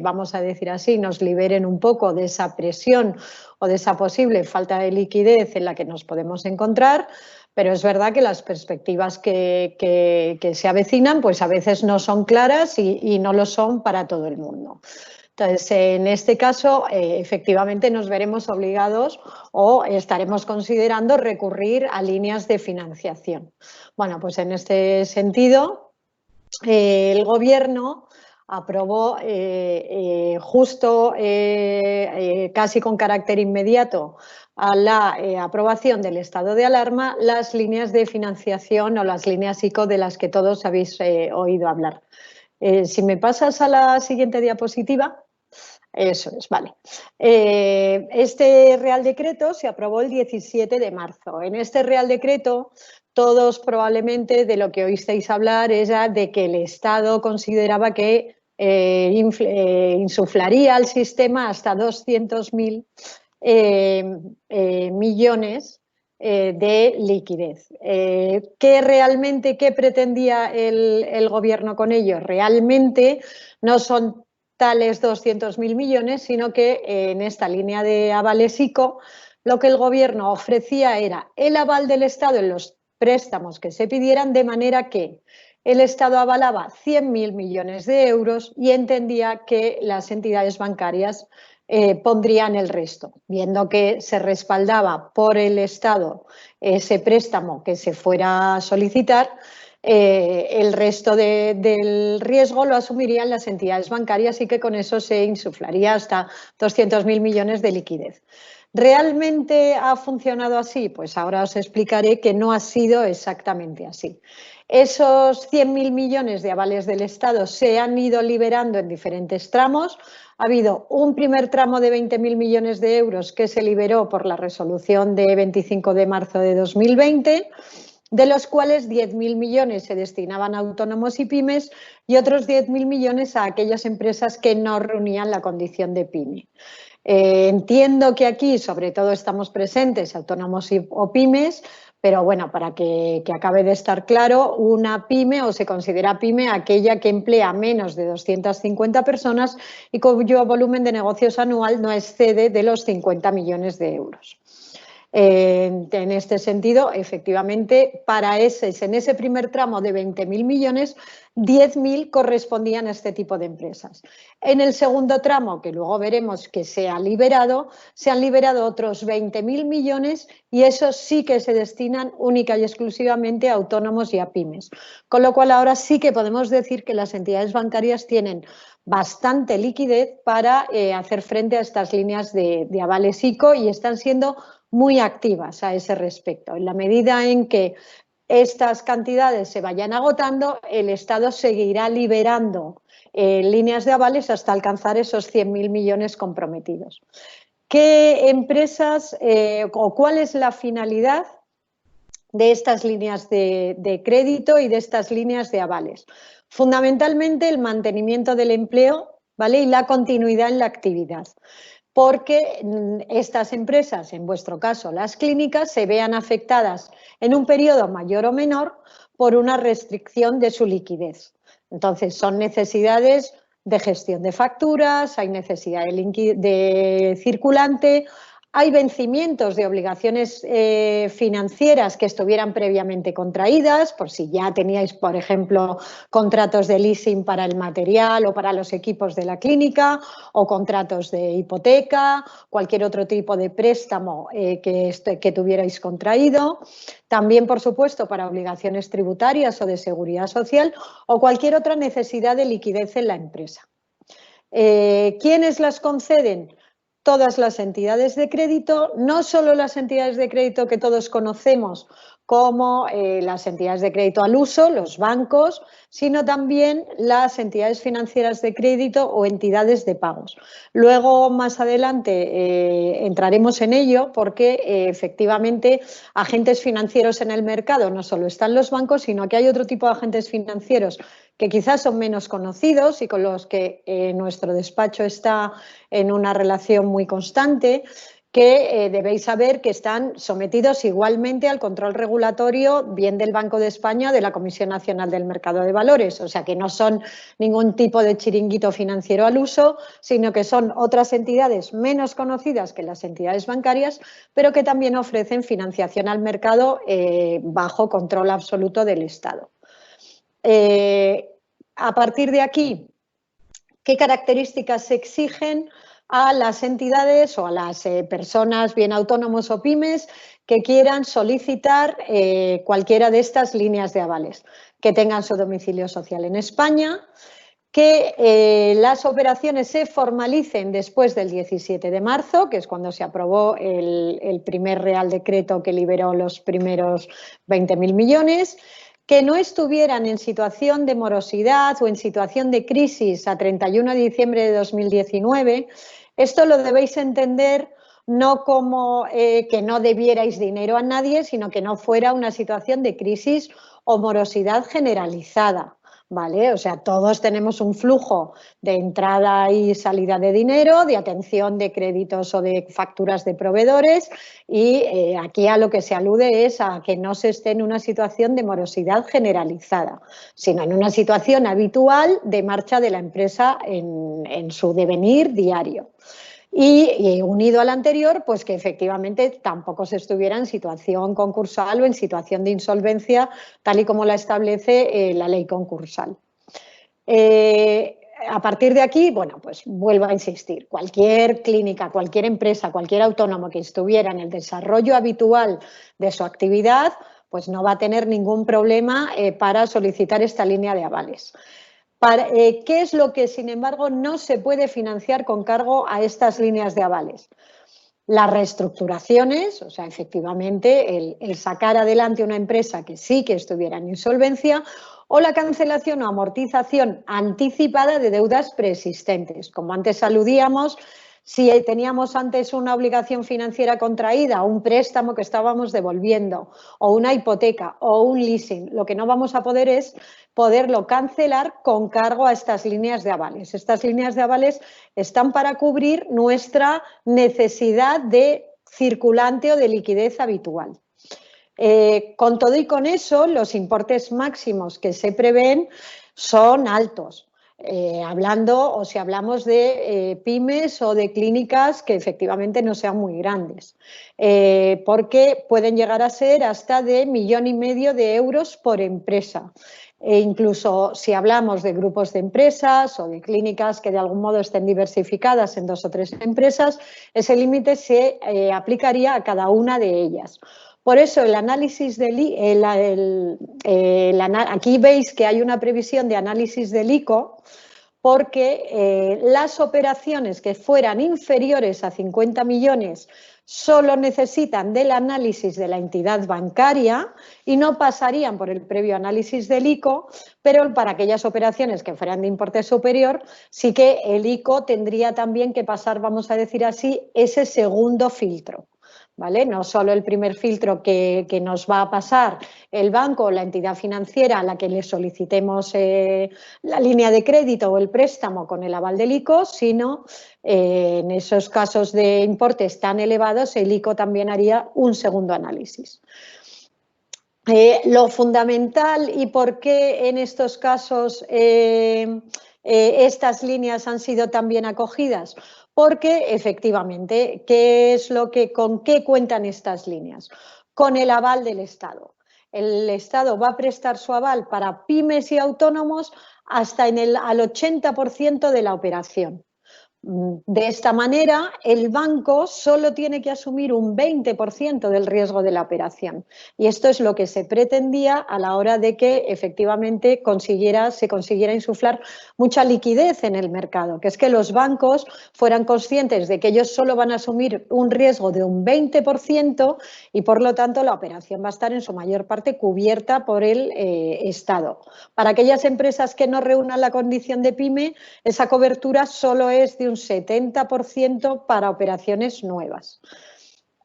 vamos a decir así, nos liberen un poco de esa presión o de esa posible falta de liquidez en la que nos podemos encontrar, pero es verdad que las perspectivas que se avecinan pues a veces no son claras y no lo son para todo el mundo. Entonces, en este caso, efectivamente nos veremos obligados o estaremos considerando recurrir a líneas de financiación. Bueno, pues en este sentido, el Gobierno aprobó justo casi con carácter inmediato a la aprobación del estado de alarma las líneas de financiación o las líneas ICO de las que todos habéis oído hablar. Si me pasas a la siguiente diapositiva. Eso es, vale. Este Real Decreto se aprobó el 17 de marzo. En este Real Decreto, todos probablemente de lo que oísteis hablar era de que el Estado consideraba que insuflaría al sistema hasta 200.000 millones de liquidez. ¿Qué pretendía el Gobierno con ello? Realmente no son tales 200.000 millones, sino que en esta línea de avales ICO lo que el Gobierno ofrecía era el aval del Estado en los préstamos que se pidieran, de manera que el Estado avalaba 100.000 millones de euros y entendía que las entidades bancarias pondrían el resto, viendo que se respaldaba por el Estado ese préstamo que se fuera a solicitar. El resto del riesgo lo asumirían las entidades bancarias y que con eso se insuflaría hasta 200.000 millones de liquidez. ¿Realmente ha funcionado así? Pues ahora os explicaré que no ha sido exactamente así. Esos 100.000 millones de avales del Estado se han ido liberando en diferentes tramos. Ha habido un primer tramo de 20.000 millones de euros que se liberó por la resolución de 25 de marzo de 2020, de los cuales 10.000 millones se destinaban a autónomos y pymes y otros 10.000 millones a aquellas empresas que no reunían la condición de pyme. Entiendo que aquí sobre todo estamos presentes autónomos o pymes, pero bueno, para que acabe de estar claro, una pyme o se considera pyme aquella que emplea menos de 250 personas y cuyo volumen de negocios anual no excede de los 50 millones de euros. En este sentido, efectivamente, en ese primer tramo de 20.000 millones, 10.000 correspondían a este tipo de empresas. En el segundo tramo, que luego veremos que se han liberado otros 20.000 millones y esos sí que se destinan única y exclusivamente a autónomos y a pymes. Con lo cual, ahora sí que podemos decir que las entidades bancarias tienen bastante liquidez para hacer frente a estas líneas de avales ICO y están siendo muy activas a ese respecto. En la medida en que estas cantidades se vayan agotando, el Estado seguirá liberando líneas de avales hasta alcanzar esos 100.000 millones comprometidos. ¿Qué empresas o cuál es la finalidad de estas líneas de crédito y de estas líneas de avales? Fundamentalmente el mantenimiento del empleo, ¿vale? Y la continuidad en la actividad, porque estas empresas, en vuestro caso las clínicas, se vean afectadas en un periodo mayor o menor por una restricción de su liquidez. Entonces, son necesidades de gestión de facturas, hay necesidad de circulante, hay vencimientos de obligaciones financieras que estuvieran previamente contraídas, por si ya teníais, por ejemplo, contratos de leasing para el material o para los equipos de la clínica, o contratos de hipoteca, cualquier otro tipo de préstamo que tuvierais contraído. También, por supuesto, para obligaciones tributarias o de seguridad social o cualquier otra necesidad de liquidez en la empresa. ¿Quiénes las conceden? Todas las entidades de crédito, no solo las entidades de crédito que todos conocemos como las entidades de crédito al uso, los bancos, sino también las entidades financieras de crédito o entidades de pagos. Luego, más adelante, entraremos en ello porque efectivamente agentes financieros en el mercado no solo están los bancos, sino que hay otro tipo de agentes financieros que quizás son menos conocidos y con los que nuestro despacho está en una relación muy constante, que debéis saber que están sometidos igualmente al control regulatorio bien del Banco de España o de la Comisión Nacional del Mercado de Valores, o sea que no son ningún tipo de chiringuito financiero al uso, sino que son otras entidades menos conocidas que las entidades bancarias, pero que también ofrecen financiación al mercado bajo control absoluto del Estado. A partir de aquí, ¿qué características se exigen a las entidades o a las personas, bien autónomos o pymes, que quieran solicitar cualquiera de estas líneas de avales? Que tengan su domicilio social en España, que las operaciones se formalicen después del 17 de marzo, que es cuando se aprobó el primer Real Decreto que liberó los primeros 20.000 millones, que no estuvieran en situación de morosidad o en situación de crisis a 31 de diciembre de 2019. Esto lo debéis entender no como que no debierais dinero a nadie, sino que no fuera una situación de crisis o morosidad generalizada. ¿Vale? O sea, todos tenemos un flujo de entrada y salida de dinero, de atención de créditos o de facturas de proveedores y aquí a lo que se alude es a que no se esté en una situación de morosidad generalizada, sino en una situación habitual de marcha de la empresa en su devenir diario. Y unido al anterior, pues que efectivamente tampoco se estuviera en situación concursal o en situación de insolvencia, tal y como la establece la ley concursal. A partir de aquí, bueno, pues vuelvo a insistir, cualquier clínica, cualquier empresa, cualquier autónomo que estuviera en el desarrollo habitual de su actividad, pues no va a tener ningún problema para solicitar esta línea de avales. ¿Qué es lo que, sin embargo, no se puede financiar con cargo a estas líneas de avales? Las reestructuraciones, o sea, efectivamente, el sacar adelante una empresa que sí que estuviera en insolvencia, o la cancelación o amortización anticipada de deudas preexistentes. Como antes aludíamos, si teníamos antes una obligación financiera contraída, un préstamo que estábamos devolviendo, o una hipoteca, o un leasing, lo que no vamos a poder es poderlo cancelar con cargo a estas líneas de avales. Estas líneas de avales están para cubrir nuestra necesidad de circulante o de liquidez habitual. Con todo y con eso, los importes máximos que se prevén son altos. Si hablamos de pymes o de clínicas que efectivamente no sean muy grandes, porque pueden llegar a ser hasta de 1,5 millones de euros por empresa. E incluso si hablamos de grupos de empresas o de clínicas que de algún modo estén diversificadas en 2 o 3 empresas, ese límite se aplicaría a cada una de ellas. Por eso el análisis aquí veis que hay una previsión de análisis del ICO, porque las operaciones que fueran inferiores a 50 millones solo necesitan del análisis de la entidad bancaria y no pasarían por el previo análisis del ICO, pero para aquellas operaciones que fueran de importe superior, sí que el ICO tendría también que pasar, vamos a decir así, ese segundo filtro. ¿Vale? No solo el primer filtro que nos va a pasar el banco o la entidad financiera a la que le solicitemos la línea de crédito o el préstamo con el aval del ICO, sino en esos casos de importes tan elevados el ICO también haría un segundo análisis. Lo fundamental y por qué en estos casos estas líneas han sido también acogidas, porque efectivamente, ¿con qué cuentan estas líneas? Con el aval del Estado. El Estado va a prestar su aval para pymes y autónomos hasta al 80% de la operación. De esta manera, el banco solo tiene que asumir un 20% del riesgo de la operación. Y esto es lo que se pretendía a la hora de que efectivamente se consiguiera insuflar mucha liquidez en el mercado, que es que los bancos fueran conscientes de que ellos solo van a asumir un riesgo de un 20% y por lo tanto la operación va a estar en su mayor parte cubierta por el Estado. Para aquellas empresas que no reúnan la condición de pyme, esa cobertura solo es de un 70% para operaciones nuevas.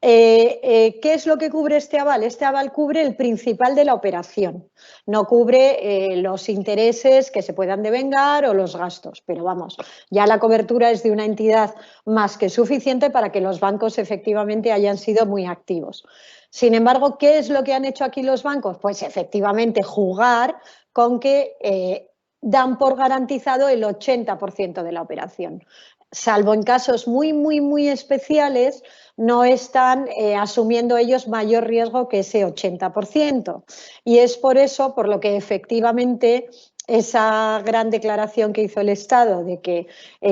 ¿Qué es lo que cubre este aval? Este aval cubre el principal de la operación, no cubre los intereses que se puedan devengar o los gastos, pero vamos, ya la cobertura es de una entidad más que suficiente para que los bancos efectivamente hayan sido muy activos. Sin embargo, ¿qué es lo que han hecho aquí los bancos? Pues efectivamente jugar con que dan por garantizado el 80% de la operación. Salvo en casos muy especiales, no están asumiendo ellos mayor riesgo que ese 80%. Y es por eso por lo que efectivamente esa gran declaración que hizo el Estado de que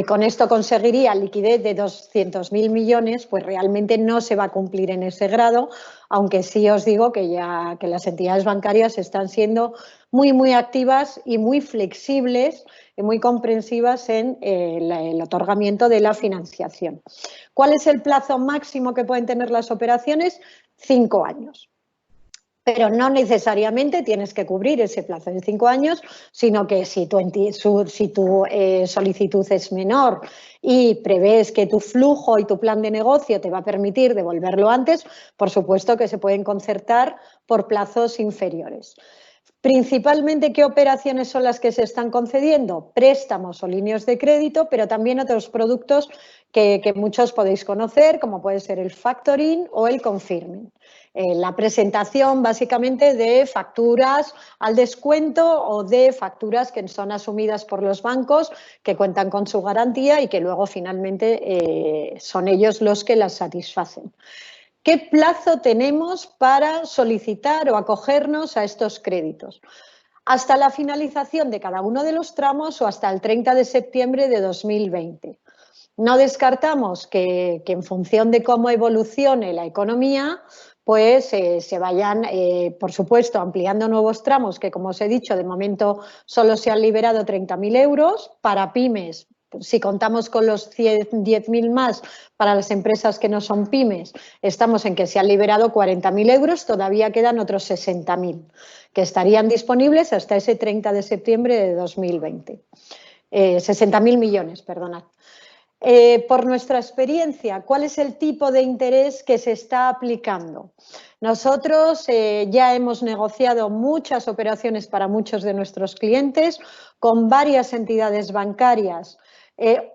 con esto conseguiría liquidez de 200.000 millones, pues realmente no se va a cumplir en ese grado, aunque sí os digo que las entidades bancarias están siendo muy activas y muy flexibles y muy comprensivas en el otorgamiento de la financiación. ¿Cuál es el plazo máximo que pueden tener las operaciones? 5 años. Pero no necesariamente tienes que cubrir ese plazo de 5 años, sino que si tu solicitud es menor y prevés que tu flujo y tu plan de negocio te va a permitir devolverlo antes, por supuesto que se pueden concertar por plazos inferiores. Principalmente, ¿qué operaciones son las que se están concediendo? Préstamos o líneas de crédito, pero también otros productos que muchos podéis conocer, como puede ser el factoring o el confirming. La presentación básicamente de facturas al descuento o de facturas que son asumidas por los bancos, que cuentan con su garantía y que luego finalmente son ellos los que las satisfacen. ¿Qué plazo tenemos para solicitar o acogernos a estos créditos? Hasta la finalización de cada uno de los tramos o hasta el 30 de septiembre de 2020. No descartamos que en función de cómo evolucione la economía, pues se vayan, por supuesto, ampliando nuevos tramos que, como os he dicho, de momento solo se han liberado 30.000 euros para pymes. Si contamos con los 10.000 más para las empresas que no son pymes, estamos en que se han liberado 40.000 euros, todavía quedan otros 60.000 que estarían disponibles hasta ese 30 de septiembre de 2020. 60.000 millones, perdonad. Por nuestra experiencia, ¿cuál es el tipo de interés que se está aplicando? Nosotros ya hemos negociado muchas operaciones para muchos de nuestros clientes con varias entidades bancarias.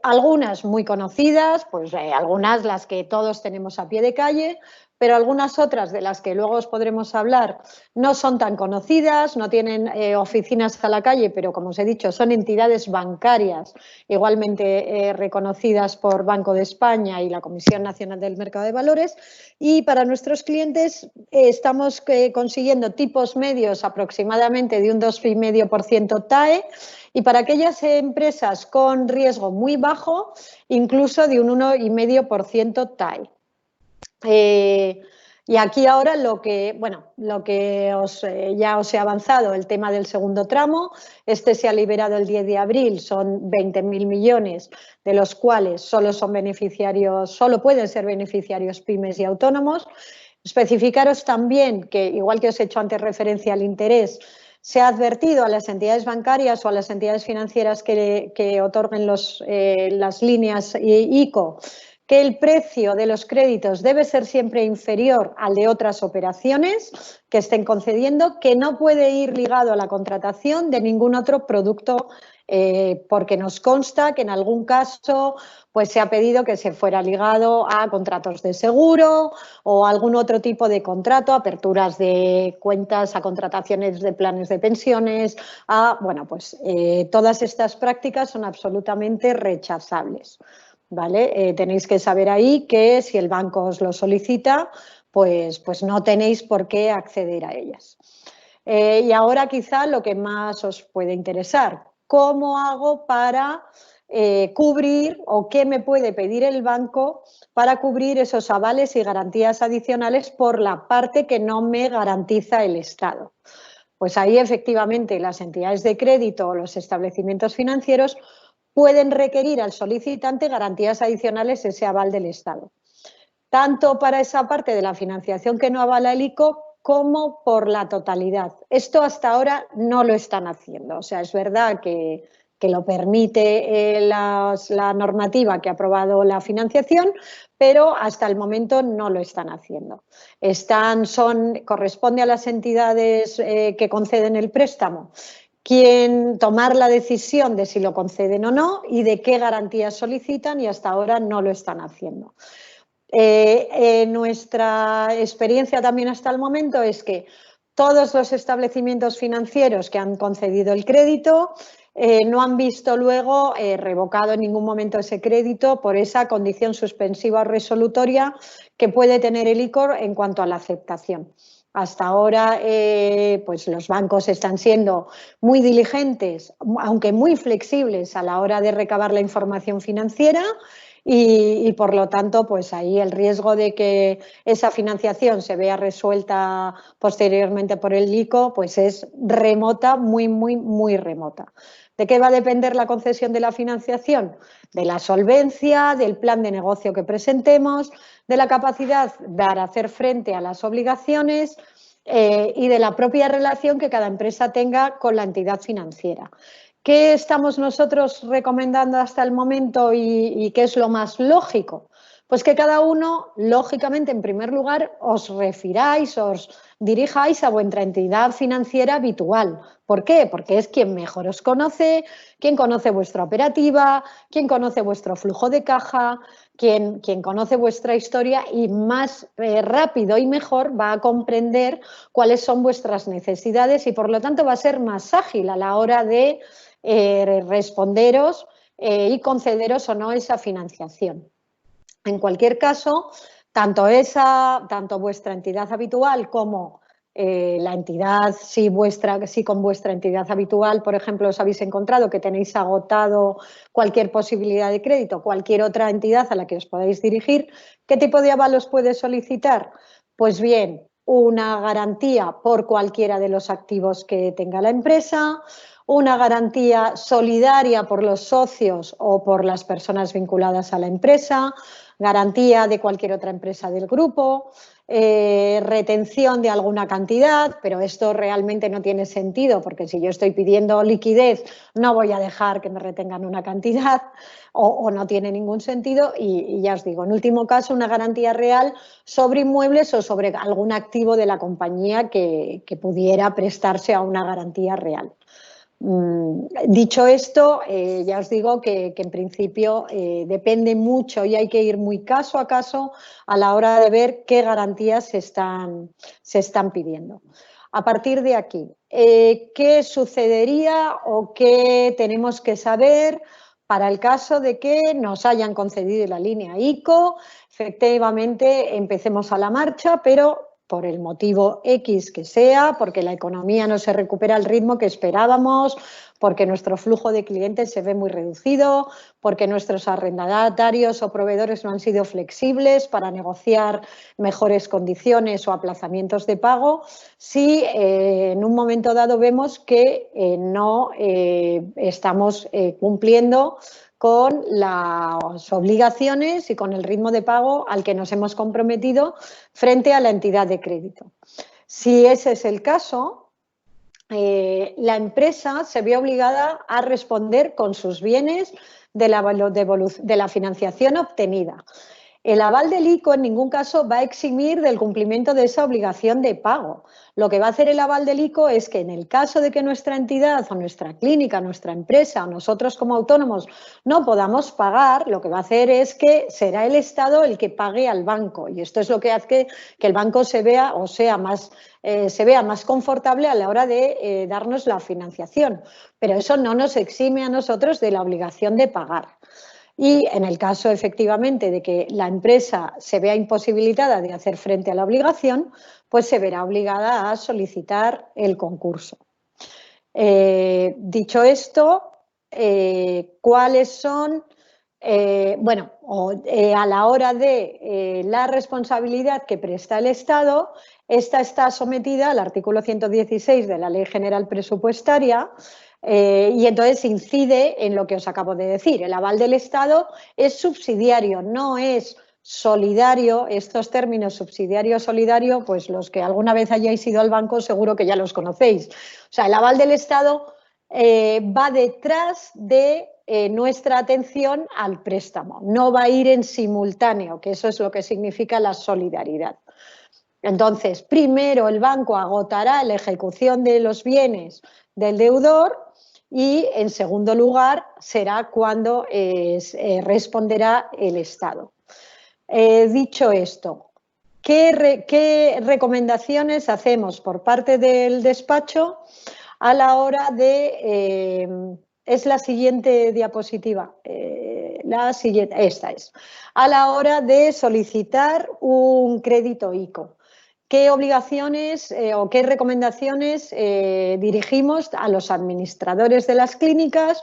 Algunas muy conocidas, pues algunas las que todos tenemos a pie de calle, pero algunas otras de las que luego os podremos hablar no son tan conocidas, no tienen oficinas a la calle, pero como os he dicho, son entidades bancarias igualmente reconocidas por Banco de España y la Comisión Nacional del Mercado de Valores. Y para nuestros clientes estamos consiguiendo tipos medios aproximadamente de un 2,5% TAE, y para aquellas empresas con riesgo muy bajo, incluso de un 1,5% TAE. Y aquí ahora ya os he avanzado, el tema del segundo tramo. Este se ha liberado el 10 de abril, son 20.000 millones, de los cuales solo pueden ser beneficiarios pymes y autónomos. Especificaros también que, igual que os he hecho antes referencia al interés, se ha advertido a las entidades bancarias o a las entidades financieras que otorguen las líneas ICO que el precio de los créditos debe ser siempre inferior al de otras operaciones que estén concediendo, que no puede ir ligado a la contratación de ningún otro producto, porque nos consta que en algún caso pues se ha pedido que se fuera ligado a contratos de seguro o algún otro tipo de contrato, aperturas de cuentas, a contrataciones de planes de pensiones, todas estas prácticas son absolutamente rechazables. ¿Vale? Tenéis que saber ahí que si el banco os lo solicita, pues no tenéis por qué acceder a ellas. Y ahora quizá lo que más os puede interesar, cómo hago para cubrir o qué me puede pedir el banco para cubrir esos avales y garantías adicionales por la parte que no me garantiza el Estado. Pues ahí efectivamente las entidades de crédito o los establecimientos financieros pueden requerir al solicitante garantías adicionales ese aval del Estado, tanto para esa parte de la financiación que no avala el ICO como por la totalidad. Esto hasta ahora no lo están haciendo. O sea, es verdad que lo permite la normativa que ha aprobado la financiación, pero hasta el momento no lo están haciendo. Corresponde a las entidades que conceden el préstamo quien tomar la decisión de si lo conceden o no y de qué garantías solicitan, y hasta ahora no lo están haciendo. Nuestra experiencia también hasta el momento es que todos los establecimientos financieros que han concedido el crédito no han visto luego revocado en ningún momento ese crédito por esa condición suspensiva o resolutoria que puede tener el ICO en cuanto a la aceptación. Hasta ahora pues los bancos están siendo muy diligentes, aunque muy flexibles a la hora de recabar la información financiera y por lo tanto pues ahí el riesgo de que esa financiación se vea resuelta posteriormente por el ICO pues es remota, muy remota. ¿De qué va a depender la concesión de la financiación? De la solvencia, del plan de negocio que presentemos, de la capacidad para hacer frente a las obligaciones y de la propia relación que cada empresa tenga con la entidad financiera. ¿Qué estamos nosotros recomendando hasta el momento y qué es lo más lógico? Pues que cada uno, lógicamente, en primer lugar, os refiráis, os dirijáis a vuestra entidad financiera habitual. ¿Por qué? Porque es quien mejor os conoce, quien conoce vuestra operativa, quien conoce vuestro flujo de caja, quien conoce vuestra historia y más rápido y mejor va a comprender cuáles son vuestras necesidades y, por lo tanto, va a ser más ágil a la hora de responderos y concederos o no esa financiación. En cualquier caso, tanto vuestra entidad habitual como la entidad, si con vuestra entidad habitual, por ejemplo, os habéis encontrado que tenéis agotado cualquier posibilidad de crédito, cualquier otra entidad a la que os podáis dirigir, ¿qué tipo de aval os puede solicitar? Pues bien, una garantía por cualquiera de los activos que tenga la empresa, una garantía solidaria por los socios o por las personas vinculadas a la empresa, garantía de cualquier otra empresa del grupo, retención de alguna cantidad, pero esto realmente no tiene sentido porque si yo estoy pidiendo liquidez no voy a dejar que me retengan una cantidad o no tiene ningún sentido y ya os digo, en último caso una garantía real sobre inmuebles o sobre algún activo de la compañía que pudiera prestarse a una garantía real. Dicho esto, ya os digo que en principio depende mucho y hay que ir muy caso a caso a la hora de ver qué garantías se están pidiendo. A partir de aquí, ¿qué sucedería o qué tenemos que saber para el caso de que nos hayan concedido la línea ICO? Efectivamente, empecemos a la marcha, pero por el motivo X que sea, porque la economía no se recupera al ritmo que esperábamos, porque nuestro flujo de clientes se ve muy reducido, porque nuestros arrendatarios o proveedores no han sido flexibles para negociar mejores condiciones o aplazamientos de pago, si en un momento dado vemos que no estamos cumpliendo con las obligaciones y con el ritmo de pago al que nos hemos comprometido frente a la entidad de crédito. Si ese es el caso, la empresa se ve obligada a responder con sus bienes de la financiación obtenida. El aval del ICO en ningún caso va a eximir del cumplimiento de esa obligación de pago. Lo que va a hacer el aval del ICO es que en el caso de que nuestra entidad o nuestra clínica, nuestra empresa o nosotros como autónomos no podamos pagar, lo que va a hacer es que será el Estado el que pague al banco. Y esto es lo que hace que el banco se vea más confortable a la hora de darnos la financiación. Pero eso no nos exime a nosotros de la obligación de pagar. Y en el caso, efectivamente, de que la empresa se vea imposibilitada de hacer frente a la obligación, pues se verá obligada a solicitar el concurso. Dicho esto, cuáles son, a la hora de la responsabilidad que presta el Estado, esta está sometida al artículo 116 de la Ley General Presupuestaria y entonces incide en lo que os acabo de decir. El aval del Estado es subsidiario, no es solidario. Estos términos subsidiario-solidario, pues los que alguna vez hayáis ido al banco seguro que ya los conocéis. O sea, el aval del Estado va detrás de nuestra atención al préstamo, no va a ir en simultáneo, que eso es lo que significa la solidaridad. Entonces, primero el banco agotará la ejecución de los bienes del deudor y, en segundo lugar, será cuando responderá el Estado. Dicho esto, ¿qué recomendaciones hacemos por parte del despacho a la hora de... es la siguiente diapositiva, la siguiente, esta es. A la hora de solicitar un crédito ICO, ¿qué obligaciones o qué recomendaciones dirigimos a los administradores de las clínicas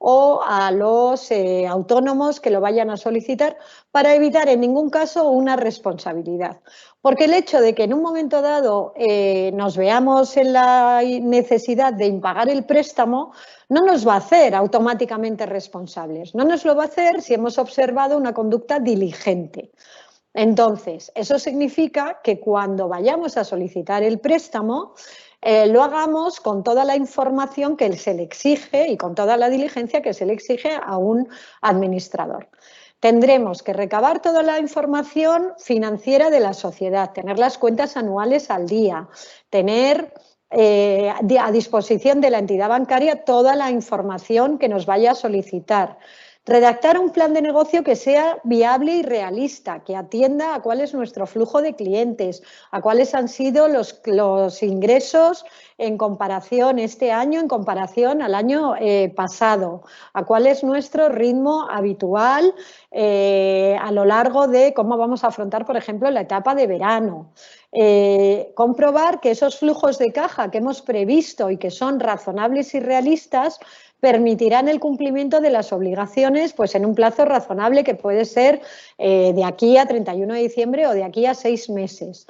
o a los autónomos que lo vayan a solicitar para evitar en ningún caso una responsabilidad? Porque el hecho de que en un momento dado nos veamos en la necesidad de impagar el préstamo no nos va a hacer automáticamente responsables, no nos lo va a hacer si hemos observado una conducta diligente. Entonces, eso significa que cuando vayamos a solicitar el préstamo, lo hagamos con toda la información que se le exige y con toda la diligencia que se le exige a un administrador. Tendremos que recabar toda la información financiera de la sociedad, tener las cuentas anuales al día, tener a disposición de la entidad bancaria toda la información que nos vaya a solicitar. Redactar un plan de negocio que sea viable y realista, que atienda a cuál es nuestro flujo de clientes, a cuáles han sido los ingresos en comparación este año, en comparación al año pasado, a cuál es nuestro ritmo habitual a lo largo de cómo vamos a afrontar, por ejemplo, la etapa de verano. Comprobar que esos flujos de caja que hemos previsto y que son razonables y realistas permitirán el cumplimiento de las obligaciones pues en un plazo razonable que puede ser de aquí a 31 de diciembre o de aquí a 6 meses.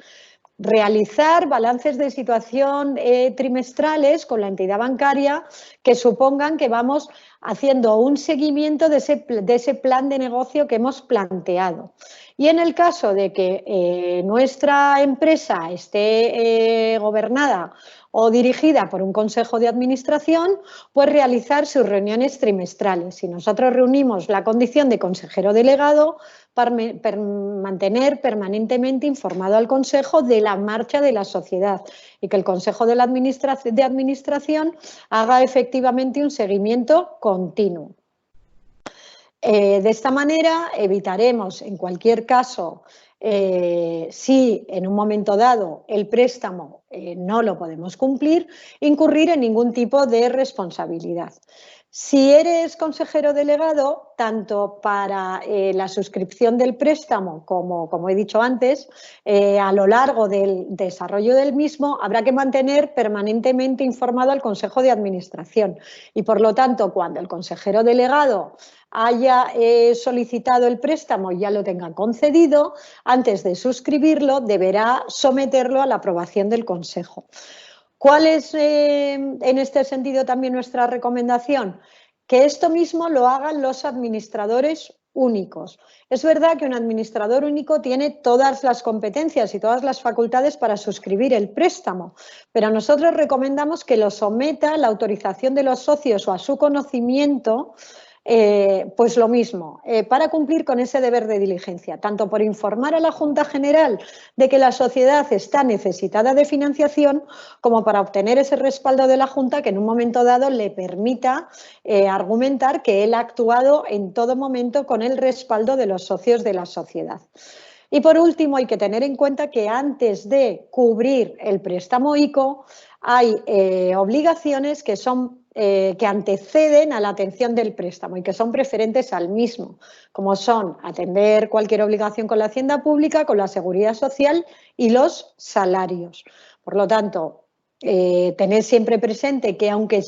Realizar balances de situación trimestrales con la entidad bancaria que supongan que vamos haciendo un seguimiento de ese plan de negocio que hemos planteado. Y en el caso de que nuestra empresa esté gobernada o dirigida por un consejo de administración, pues realizar sus reuniones trimestrales. Y nosotros reunimos la condición de consejero delegado para mantener permanentemente informado al consejo de la marcha de la sociedad y que el consejo de administración haga efectivamente un seguimiento continuo. De esta manera evitaremos en cualquier caso, si en un momento dado el préstamo no lo podemos cumplir, incurrir en ningún tipo de responsabilidad. Si eres consejero delegado, tanto para la suscripción del préstamo como he dicho antes, a lo largo del desarrollo del mismo habrá que mantener permanentemente informado al consejo de administración y, por lo tanto, cuando el consejero delegado haya solicitado el préstamo y ya lo tenga concedido, antes de suscribirlo deberá someterlo a la aprobación del consejo. ¿Cuál es en este sentido también nuestra recomendación? Que esto mismo lo hagan los administradores únicos. Es verdad que un administrador único tiene todas las competencias y todas las facultades para suscribir el préstamo, pero nosotros recomendamos que lo someta a la autorización de los socios o a su conocimiento. Pues lo mismo, para cumplir con ese deber de diligencia, tanto por informar a la Junta General de que la sociedad está necesitada de financiación, como para obtener ese respaldo de la Junta que en un momento dado le permita argumentar que él ha actuado en todo momento con el respaldo de los socios de la sociedad. Y por último, hay que tener en cuenta que antes de cubrir el préstamo ICO hay obligaciones que anteceden a la atención del préstamo y que son preferentes al mismo, como son atender cualquier obligación con la Hacienda Pública, con la Seguridad Social y los salarios. Por lo tanto, tened siempre presente que aunque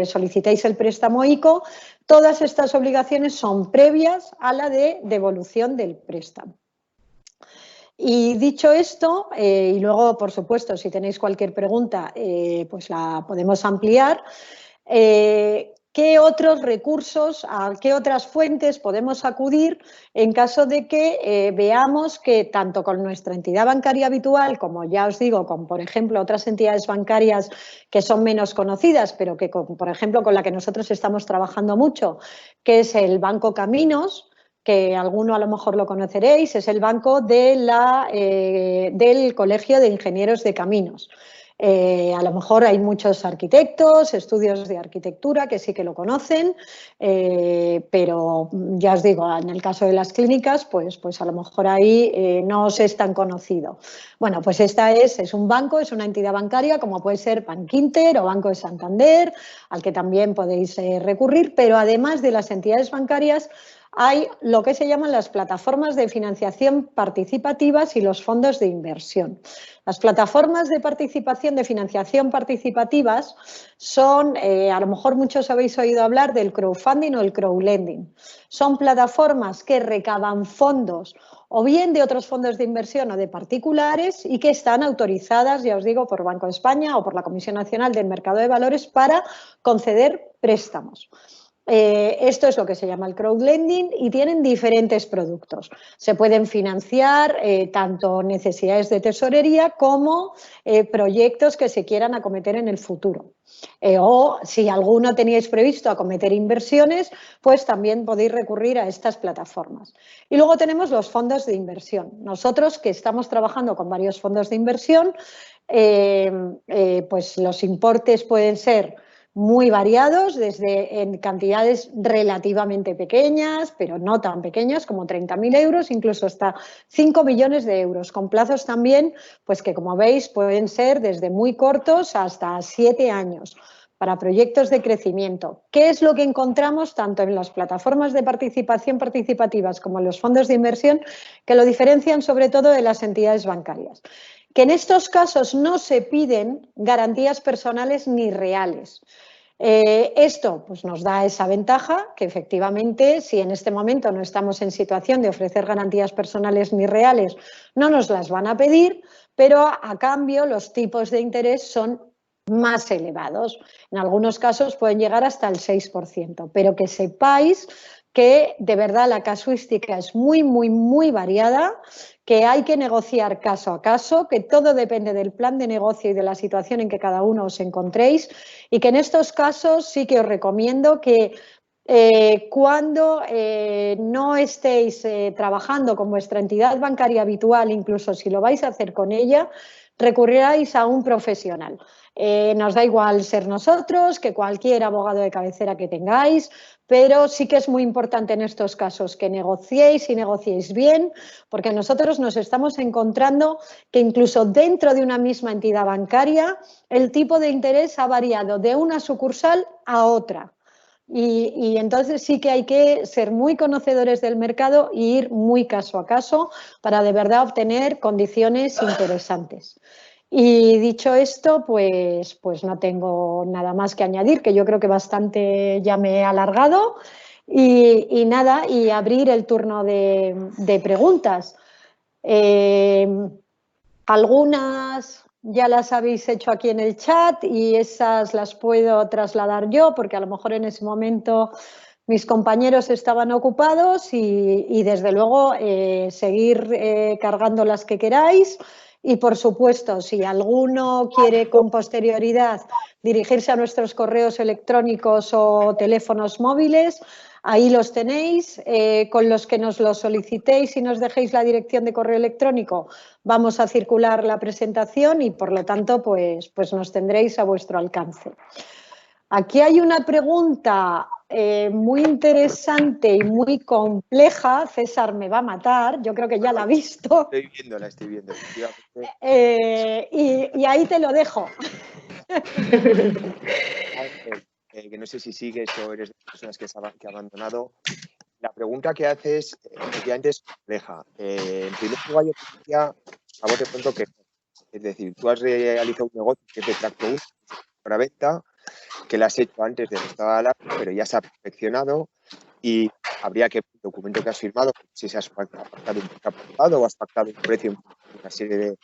solicitéis el préstamo ICO, Todas estas obligaciones son previas a la de devolución del préstamo. Y dicho esto, y luego, por supuesto, si tenéis cualquier pregunta, pues la podemos ampliar. ¿Qué otros recursos, a qué otras fuentes podemos acudir en caso de que veamos que tanto con nuestra entidad bancaria habitual, como ya os digo, con, por ejemplo, otras entidades bancarias que son menos conocidas, pero que, por ejemplo, con la que nosotros estamos trabajando mucho, que es el Banco Caminos, que alguno a lo mejor lo conoceréis, es el banco de del Colegio de Ingenieros de Caminos. A lo mejor hay muchos arquitectos, estudios de arquitectura que sí que lo conocen, pero ya os digo, en el caso de las clínicas, pues a lo mejor ahí no os es tan conocido. Bueno, pues esta es un banco, es una entidad bancaria como puede ser Bankinter o Banco de Santander, al que también podéis recurrir, pero además de las entidades bancarias, hay lo que se llaman las plataformas de financiación participativas y los fondos de inversión. Las plataformas de participación, de financiación participativas son, a lo mejor muchos habéis oído hablar del crowdfunding o el crowdlending. Son plataformas que recaban fondos o bien de otros fondos de inversión o de particulares y que están autorizadas, ya os digo, por Banco de España o por la Comisión Nacional del Mercado de Valores para conceder préstamos. Esto es lo que se llama el crowdlending y tienen diferentes productos. Se pueden financiar tanto necesidades de tesorería como proyectos que se quieran acometer en el futuro. O si alguno teníais previsto acometer inversiones, pues también podéis recurrir a estas plataformas. Y luego tenemos los fondos de inversión. Nosotros que estamos trabajando con varios fondos de inversión, pues los importes pueden ser muy variados, desde en cantidades relativamente pequeñas, pero no tan pequeñas como 30.000 euros, incluso hasta 5 millones de euros, con plazos también, pues que como veis pueden ser desde muy cortos hasta 7 años para proyectos de crecimiento. ¿Qué es lo que encontramos tanto en las plataformas de participación participativas como en los fondos de inversión que lo diferencian sobre todo de las entidades bancarias? Que en estos casos no se piden garantías personales ni reales. Esto pues, nos da esa ventaja que efectivamente si en este momento no estamos en situación de ofrecer garantías personales ni reales, no nos las van a pedir, pero a cambio los tipos de interés son más elevados. En algunos casos pueden llegar hasta el 6%, pero que sepáis que de verdad la casuística es muy, muy, muy variada, que hay que negociar caso a caso, que todo depende del plan de negocio y de la situación en que cada uno os encontréis y que en estos casos sí que os recomiendo que cuando no estéis trabajando con vuestra entidad bancaria habitual, incluso si lo vais a hacer con ella, recurriráis a un profesional. Nos da igual ser nosotros que cualquier abogado de cabecera que tengáis, pero sí que es muy importante en estos casos que negociéis y negociéis bien, porque nosotros nos estamos encontrando que incluso dentro de una misma entidad bancaria el tipo de interés ha variado de una sucursal a otra. Y entonces sí que hay que ser muy conocedores del mercado e ir muy caso a caso para de verdad obtener condiciones interesantes. Y dicho esto, pues no tengo nada más que añadir, que yo creo que bastante ya me he alargado. Y nada, y abrir el turno de preguntas. Algunas ya las habéis hecho aquí en el chat y esas las puedo trasladar yo porque a lo mejor en ese momento mis compañeros estaban ocupados y desde luego seguir cargando las que queráis y por supuesto si alguno quiere con posterioridad dirigirse a nuestros correos electrónicos o teléfonos móviles, ahí los tenéis, con los que nos lo solicitéis y nos dejéis la dirección de correo electrónico, vamos a circular la presentación y por lo tanto pues nos tendréis a vuestro alcance. Aquí hay una pregunta muy interesante y muy compleja, César me va a matar, yo creo que ya la ha visto. La estoy viendo. Y ahí te lo dejo. Que no sé si sigues o eres de las personas que ha abandonado. La pregunta que haces efectivamente es compleja. En primer lugar, yo te diría, a vos de pronto que, es decir, tú has realizado un negocio que es de tracto único para venta, que la has hecho antes del estado de alarma, pero ya se ha perfeccionado y habría que ver el documento que has firmado, si se has pactado o has pactado un precio en una serie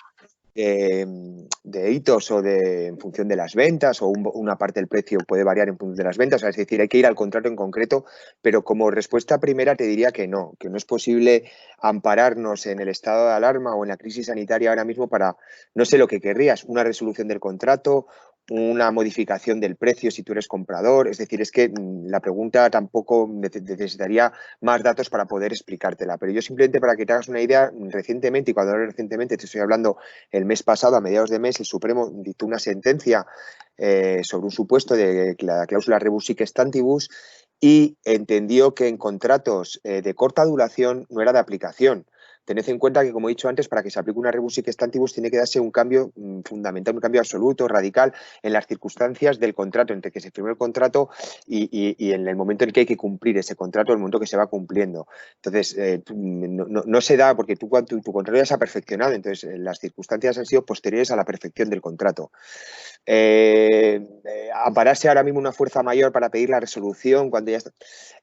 de hitos o en función de las ventas, o una parte del precio puede variar en función de las ventas. Es decir, hay que ir al contrato en concreto, pero como respuesta primera te diría que no es posible ampararnos en el estado de alarma o en la crisis sanitaria ahora mismo para, no sé lo que querrías, una resolución del contrato, una modificación del precio si tú eres comprador. Es decir, es que la pregunta tampoco necesitaría más datos para poder explicártela, pero yo simplemente para que te hagas una idea, recientemente, y cuando hablo recientemente te estoy hablando el mes pasado, a mediados de mes, el Supremo dictó una sentencia sobre un supuesto de la cláusula rebus sic stantibus y entendió que en contratos de corta duración no era de aplicación. Tened en cuenta que, como he dicho antes, para que se aplique una rebus sic stantibus tiene que darse un cambio fundamental, un cambio absoluto, radical, en las circunstancias del contrato, entre que se firmó el contrato y en el momento en que hay que cumplir ese contrato, el momento que se va cumpliendo. Entonces, no se da porque tu contrato ya se ha perfeccionado, entonces las circunstancias han sido posteriores a la perfección del contrato. Ampararse ahora mismo una fuerza mayor para pedir la resolución cuando ya está,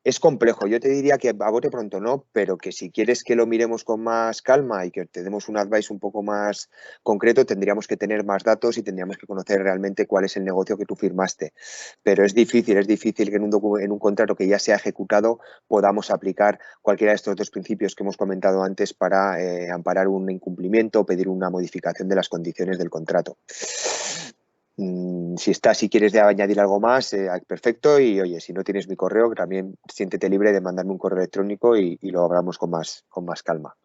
es complejo. Yo te diría que a bote pronto no, pero que si quieres que lo miremos con más calma y que te demos un advice un poco más concreto, tendríamos que tener más datos y tendríamos que conocer realmente cuál es el negocio que tú firmaste. Pero es difícil que en un contrato que ya se ha ejecutado podamos aplicar cualquiera de estos dos principios que hemos comentado antes para amparar un incumplimiento o pedir una modificación de las condiciones del contrato. Si quieres añadir algo más, perfecto. Y oye, si no tienes mi correo, también siéntete libre de mandarme un correo electrónico y lo hablamos con más calma.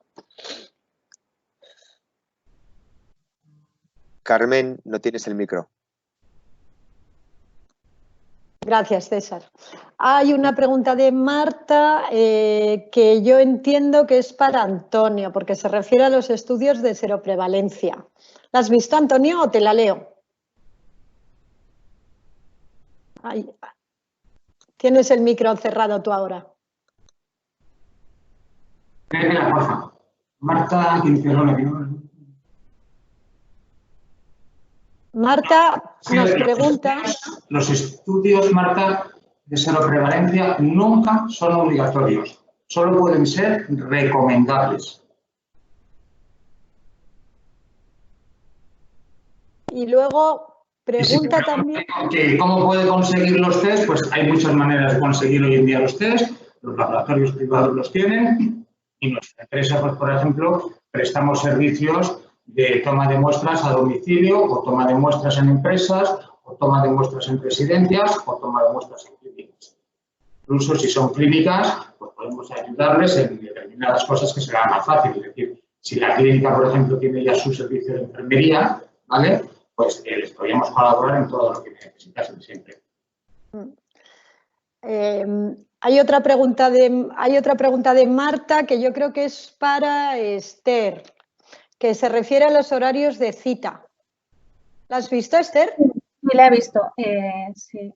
Carmen, no tienes el micro. Gracias, César. Hay una pregunta de Marta que yo entiendo que es para Antonio, porque se refiere a los estudios de seroprevalencia. ¿La has visto, Antonio, o te la leo? Ay, tienes el micro cerrado tú ahora. Porfa. Marta Quinterone. Marta nos pregunta... Los estudios, Marta, de seroprevalencia nunca son obligatorios, solo pueden ser recomendables. Y luego pregunta también... ¿Cómo puede conseguir los test? Pues hay muchas maneras de conseguir hoy en día los test, los laboratorios privados los tienen y nuestra empresa, pues, por ejemplo, prestamos servicios de toma de muestras a domicilio o toma de muestras en empresas o toma de muestras en residencias o toma de muestras en clínicas. Incluso si son clínicas, pues podemos ayudarles en determinadas cosas que será más fácil. Es decir, si la clínica, por ejemplo, tiene ya su servicio de enfermería, ¿vale?, pues les podríamos colaborar en todo lo que necesitasen siempre. Hay otra pregunta de Marta que yo creo que es para Esther, que se refiere a los horarios de cita. ¿La has visto, Esther? Sí, la he visto. Sí.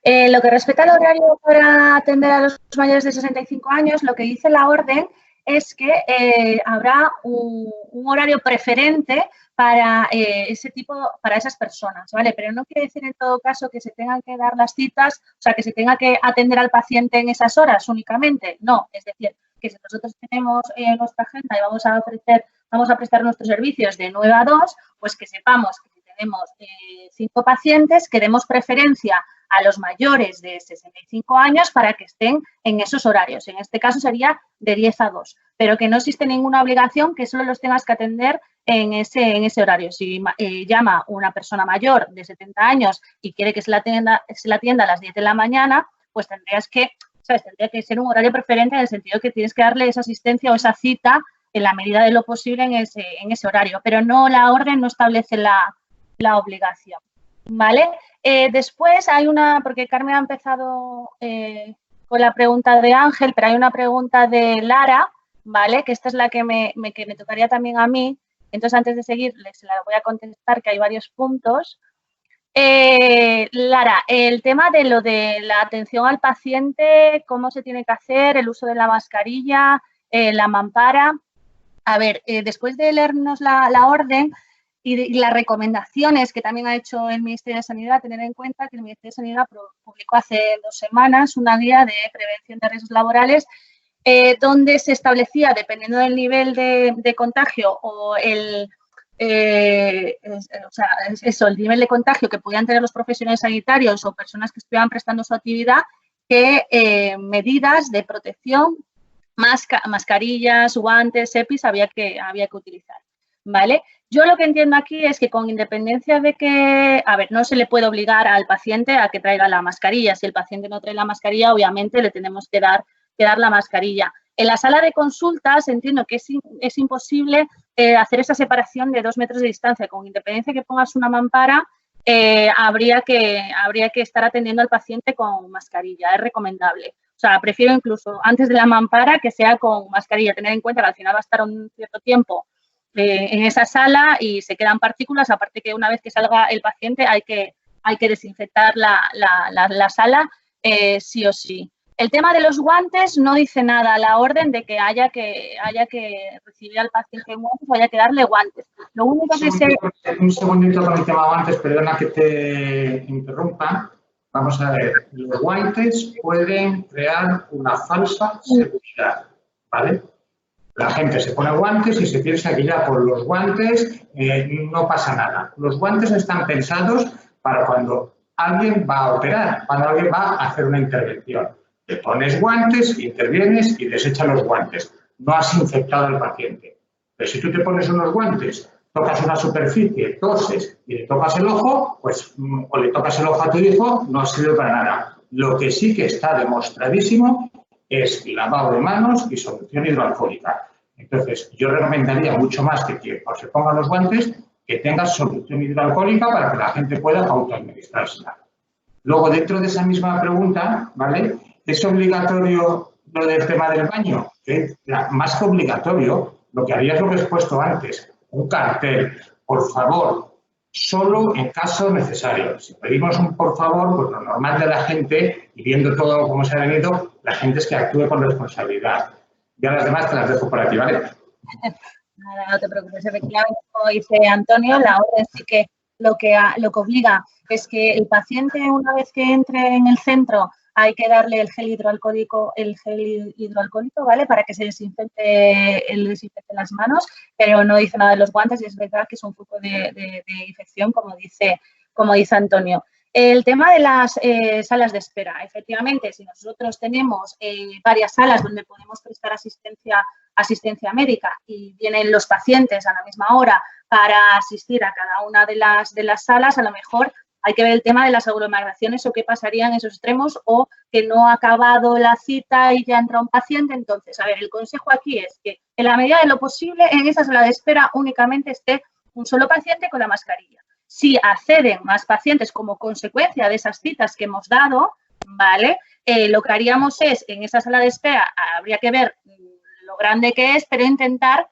Lo que respecta al horario para atender a los mayores de 65 años, lo que dice la orden es que habrá un horario preferente para para esas personas, ¿vale? Pero no quiere decir en todo caso que se tengan que dar las citas, o sea, que se tenga que atender al paciente en esas horas únicamente. No, es decir, que si nosotros tenemos nuestra agenda y vamos a prestar nuestros servicios de 9 a 2, pues que sepamos que si tenemos 5 pacientes, que demos preferencia a los mayores de 65 años para que estén en esos horarios. En este caso sería de 10 a 2, pero que no existe ninguna obligación que solo los tengas que atender en ese horario. Si llama una persona mayor de 70 años y quiere que se la atienda a las 10 de la mañana, pues tendría que ser un horario preferente en el sentido que tienes que darle esa asistencia o esa cita en la medida de lo posible en ese horario, pero no, la orden no establece la obligación, ¿vale? Después hay porque Carmen ha empezado con la pregunta de Ángel, pero hay una pregunta de Lara, ¿vale? Que esta es la que me tocaría también a mí. Entonces, antes de seguir, se la voy a contestar, que hay varios puntos. Lara, el tema de lo de la atención al paciente, cómo se tiene que hacer, el uso de la mascarilla, la mampara. A ver, después de leernos la orden, y las recomendaciones que también ha hecho el Ministerio de Sanidad, tener en cuenta que el Ministerio de Sanidad publicó hace 2 semanas una guía de prevención de riesgos laborales donde se establecía, dependiendo del nivel de contagio o el nivel de contagio que podían tener los profesionales sanitarios o personas que estuvieran prestando su actividad, que medidas de protección, mascarillas, guantes, EPIs había que utilizar, ¿vale? Yo lo que entiendo aquí es que con independencia de que, no se le puede obligar al paciente a que traiga la mascarilla. Si el paciente no trae la mascarilla, obviamente le tenemos que dar la mascarilla. En la sala de consultas entiendo que es imposible hacer esa separación de 2 metros de distancia. Con independencia de que pongas una mampara, habría que estar atendiendo al paciente con mascarilla. Es recomendable. O sea, prefiero incluso antes de la mampara que sea con mascarilla. Tener en cuenta que al final va a estar un cierto tiempo en esa sala y se quedan partículas, aparte que una vez que salga el paciente hay que desinfectar la sala sí o sí. El tema de los guantes no dice nada a la orden de que haya que recibir al paciente guantes o haya que darle guantes. Lo único que Un segundito con el tema guantes, perdona que te interrumpa. Vamos a ver, los guantes pueden crear una falsa seguridad, ¿vale? La gente se pone guantes y se piensa que ya por los guantes no pasa nada. Los guantes están pensados para cuando alguien va a operar, cuando alguien va a hacer una intervención. Te pones guantes, intervienes y desechas los guantes. No has infectado al paciente. Pero si tú te pones unos guantes, tocas una superficie, toses y le tocas el ojo, pues o le tocas el ojo a tu hijo, no sirve para nada. Lo que sí que está demostradísimo es lavado de manos y solución hidroalcohólica. Entonces, yo recomendaría mucho más que cuando se pongan los guantes, que tengas solución hidroalcohólica para que la gente pueda autoadministrársela. Luego, dentro de esa misma pregunta, ¿vale? ¿Es obligatorio lo del tema del baño? Más que obligatorio, lo que haría es lo que he expuesto antes, un cartel, por favor, solo en caso necesario. Si pedimos un por favor, pues lo normal de la gente, y viendo todo cómo se ha venido, la gente es que actúe con responsabilidad. Ya las demás te las dejo por aquí, ¿vale? Nada, no te preocupes. Efectivamente, como dice Antonio, la orden sí que lo que obliga es que el paciente, una vez que entre en el centro, hay que darle el gel hidroalcohólico, ¿vale? Para que se desinfecte las manos, pero no dice nada de los guantes y es verdad que es un foco de infección, como dice Antonio. El tema de las salas de espera. Efectivamente, si nosotros tenemos varias salas donde podemos prestar asistencia médica y vienen los pacientes a la misma hora para asistir a cada una de las salas, a lo mejor hay que ver el tema de las aglomeraciones o qué pasaría en esos extremos o que no ha acabado la cita y ya entra un paciente. Entonces, a ver, el consejo aquí es que en la medida de lo posible en esa sala de espera únicamente esté un solo paciente con la mascarilla. Si acceden más pacientes como consecuencia de esas citas que hemos dado, ¿vale? Lo que haríamos es, en esa sala de espera, habría que ver lo grande que es, pero intentar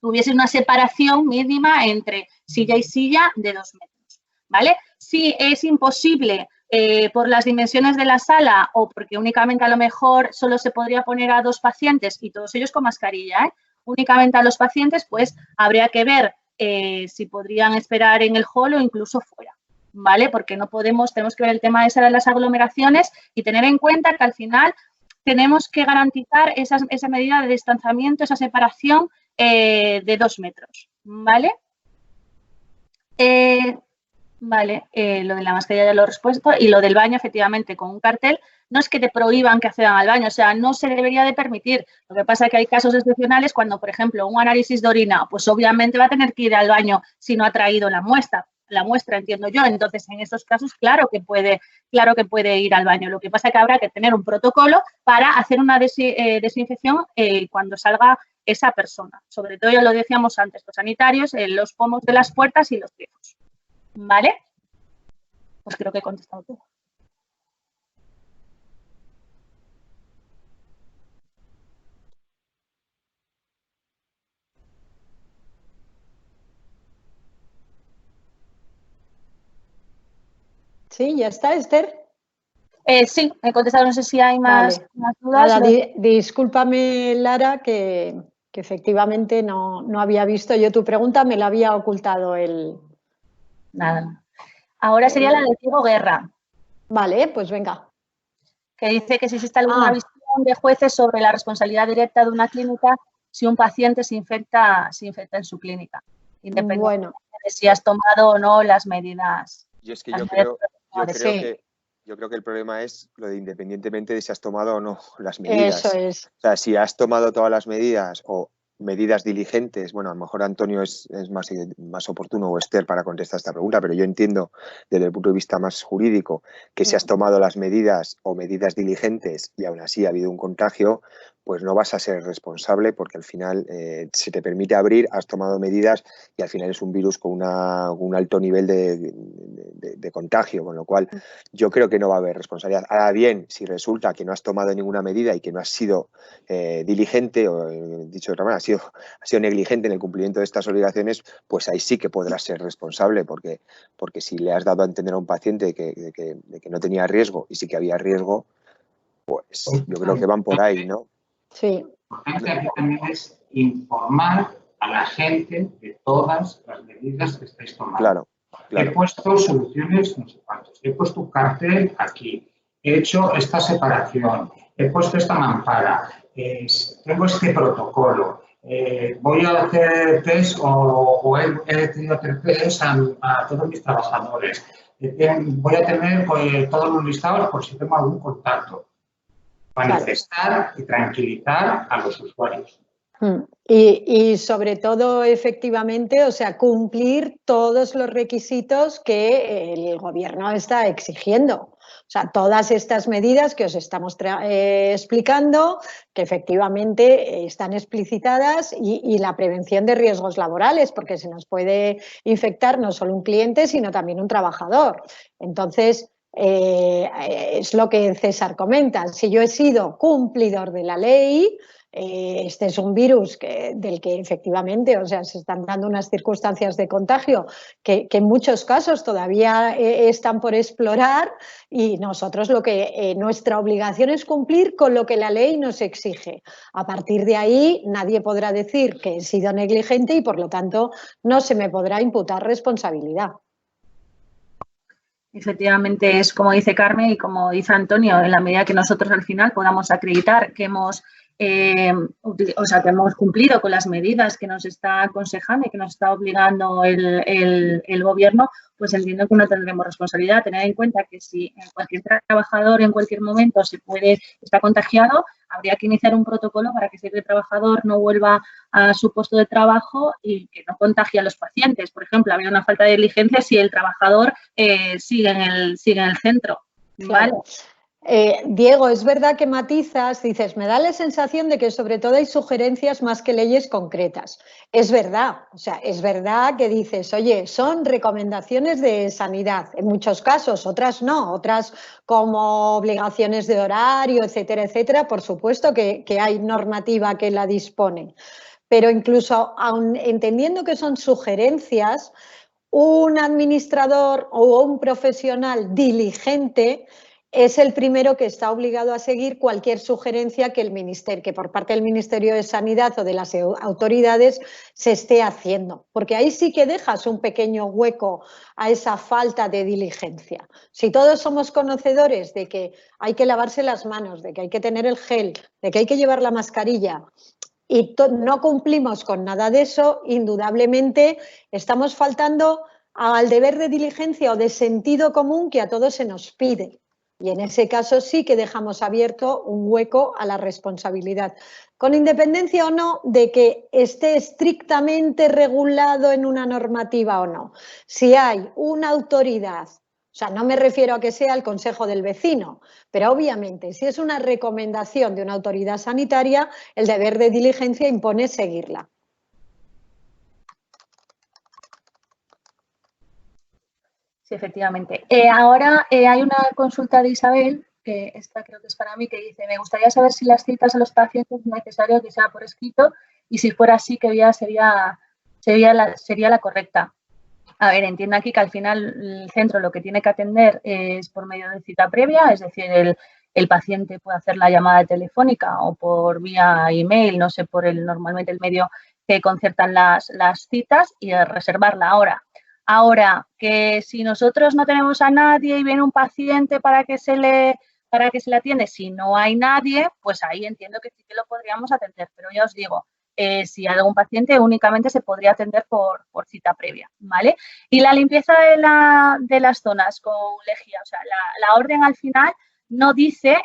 que hubiese una separación mínima entre silla y silla de 2 metros, ¿vale? Si es imposible por las dimensiones de la sala o porque únicamente a lo mejor solo se podría poner a 2 pacientes y todos ellos con mascarilla, únicamente a los pacientes, pues habría que ver si podrían esperar en el hall o incluso fuera, ¿vale? Porque tenemos que ver el tema de las aglomeraciones y tener en cuenta que al final tenemos que garantizar esa medida de distanciamiento, esa separación de 2 metros, ¿vale? Lo de la mascarilla ya lo he respuesto y lo del baño, efectivamente, con un cartel, no es que te prohíban que accedan al baño, o sea, no se debería de permitir. Lo que pasa es que hay casos excepcionales cuando, por ejemplo, un análisis de orina, pues obviamente va a tener que ir al baño si no ha traído la muestra, entiendo yo. Entonces, en esos casos, claro que puede ir al baño. Lo que pasa es que habrá que tener un protocolo para hacer una desinfección cuando salga esa persona. Sobre todo, ya lo decíamos antes, los sanitarios, los pomos de las puertas y los grifos. ¿Vale? Pues creo que he contestado todo. Sí, ya está, Esther. Sí, he contestado, no sé si hay más dudas. Nada, discúlpame, Lara, que que efectivamente no había visto yo tu pregunta, me la había ocultado el... Nada. Ahora sería la de Diego Guerra. Vale, pues venga. Que dice que si existe alguna visión de jueces sobre la responsabilidad directa de una clínica si un paciente se infecta en su clínica, independientemente de si has tomado o no las medidas. Yo creo que el problema es lo de independientemente de si has tomado o no las medidas. Eso es. O sea, si has tomado todas las medidas o medidas diligentes, bueno, a lo mejor Antonio es más oportuno o Esther para contestar esta pregunta, pero yo entiendo desde el punto de vista más jurídico que si has tomado las medidas o medidas diligentes y aún así ha habido un contagio, pues no vas a ser responsable porque al final se te permite abrir, has tomado medidas y al final es un virus con un alto nivel de contagio, con lo cual yo creo que no va a haber responsabilidad. Ahora bien, si resulta que no has tomado ninguna medida y que no has sido diligente o, dicho de otra manera, has sido negligente en el cumplimiento de estas obligaciones, pues ahí sí que podrás ser responsable porque si le has dado a entender a un paciente de que no tenía riesgo y sí que había riesgo, pues yo creo que van por ahí, ¿no? Sí. Lo importante aquí también es informar a la gente de todas las medidas que estáis tomando. Claro. He puesto soluciones no sé cuántos, he puesto un cartel aquí, he hecho esta separación, he puesto esta mampara, tengo este protocolo, voy a hacer test o he tenido que hacer test a todos mis trabajadores, voy a tener todos los listados por si tengo algún contacto. Manifestar y tranquilizar a los usuarios. Y sobre todo, efectivamente, o sea, cumplir todos los requisitos que el gobierno está exigiendo. O sea, todas estas medidas que os estamos explicando, que efectivamente están explicitadas y la prevención de riesgos laborales, porque se nos puede infectar no solo un cliente, sino también un trabajador. Entonces, es lo que César comenta. Si yo he sido cumplidor de la ley, este es un virus del que efectivamente, o sea, se están dando unas circunstancias de contagio que en muchos casos todavía están por explorar y nosotros nuestra obligación es cumplir con lo que la ley nos exige. A partir de ahí nadie podrá decir que he sido negligente y por lo tanto no se me podrá imputar responsabilidad. Efectivamente, es como dice Carmen y como dice Antonio, en la medida que nosotros al final podamos acreditar que hemos que hemos cumplido con las medidas que nos está aconsejando y que nos está obligando el gobierno, pues entiendo que no tendremos responsabilidad. Tener en cuenta que si cualquier trabajador en cualquier momento está contagiado, habría que iniciar un protocolo para que ese trabajador no vuelva a su puesto de trabajo y que no contagie a los pacientes. Por ejemplo, habría una falta de diligencia si el trabajador sigue en el centro. ¿Vale? Claro. Diego, es verdad que matizas, dices, me da la sensación de que sobre todo hay sugerencias más que leyes concretas. Es verdad, o sea, es verdad que dices, oye, son recomendaciones de sanidad, en muchos casos, otras no, otras como obligaciones de horario, etcétera, etcétera, por supuesto que hay normativa que la dispone. Pero incluso aun entendiendo que son sugerencias, un administrador o un profesional diligente es el primero que está obligado a seguir cualquier sugerencia que por parte del Ministerio de Sanidad o de las autoridades se esté haciendo, porque ahí sí que dejas un pequeño hueco a esa falta de diligencia. Si todos somos conocedores de que hay que lavarse las manos, de que hay que tener el gel, de que hay que llevar la mascarilla y no cumplimos con nada de eso, indudablemente estamos faltando al deber de diligencia o de sentido común que a todos se nos pide. Y en ese caso sí que dejamos abierto un hueco a la responsabilidad, con independencia o no de que esté estrictamente regulado en una normativa o no. Si hay una autoridad, o sea, no me refiero a que sea el consejo del vecino, pero obviamente si es una recomendación de una autoridad sanitaria, el deber de diligencia impone seguirla. Sí, efectivamente. Ahora hay una consulta de Isabel, que esta creo que es para mí, que dice, me gustaría saber si las citas a los pacientes es necesario que sea por escrito y si fuera así, ¿qué vía sería la correcta? A ver, entiendo aquí que al final el centro lo que tiene que atender es por medio de cita previa, es decir, el paciente puede hacer la llamada telefónica o por vía email, no sé, por normalmente el medio que conciertan las citas y reservar la hora. Ahora, que si nosotros no tenemos a nadie y viene un paciente para que se le atiende, si no hay nadie, pues ahí entiendo que sí que lo podríamos atender, pero ya os digo, si hay algún paciente únicamente se podría atender por cita previa, ¿vale? Y la limpieza de las zonas con lejía, o sea, la orden al final no dice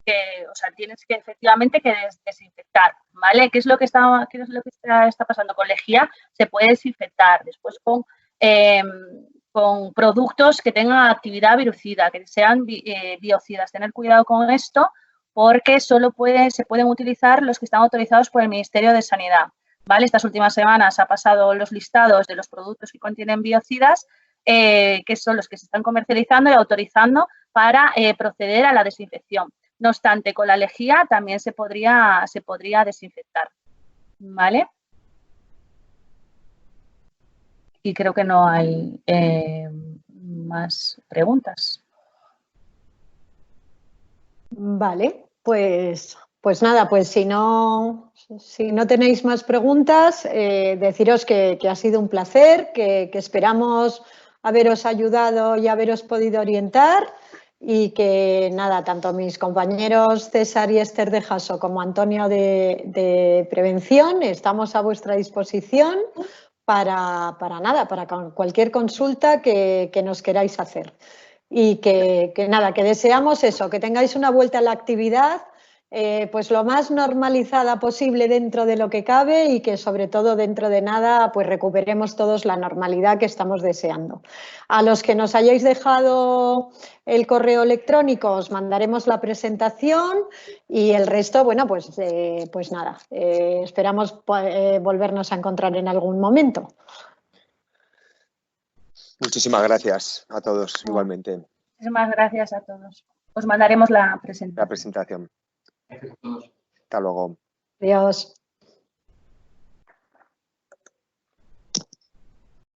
que, o sea, tienes que efectivamente que desinfectar, ¿vale? ¿Qué es lo que está pasando con lejía? Se puede desinfectar después con productos que tengan actividad virucida, que sean biocidas. Tener cuidado con esto porque solo se pueden utilizar los que están autorizados por el Ministerio de Sanidad, ¿vale? Estas últimas semanas ha pasado los listados de los productos que contienen biocidas, que son los que se están comercializando y autorizando para proceder a la desinfección. No obstante, con la lejía también se podría desinfectar, ¿vale? Y creo que no hay más preguntas. Vale, pues nada, pues si no tenéis más preguntas, deciros que ha sido un placer, que esperamos haberos ayudado y haberos podido orientar y que nada, tanto mis compañeros César y Esther de Jasso como Antonio de Prevención estamos a vuestra disposición para cualquier consulta que nos queráis hacer. Y que nada, que deseamos eso, que tengáis una vuelta a la actividad pues lo más normalizada posible dentro de lo que cabe y que sobre todo dentro de nada pues recuperemos todos la normalidad que estamos deseando. A los que nos hayáis dejado el correo electrónico os mandaremos la presentación y el resto, bueno, pues nada, esperamos volvernos a encontrar en algún momento. Muchísimas gracias a todos, igualmente. Muchísimas gracias a todos. Os mandaremos la presentación. Hasta luego. Adiós.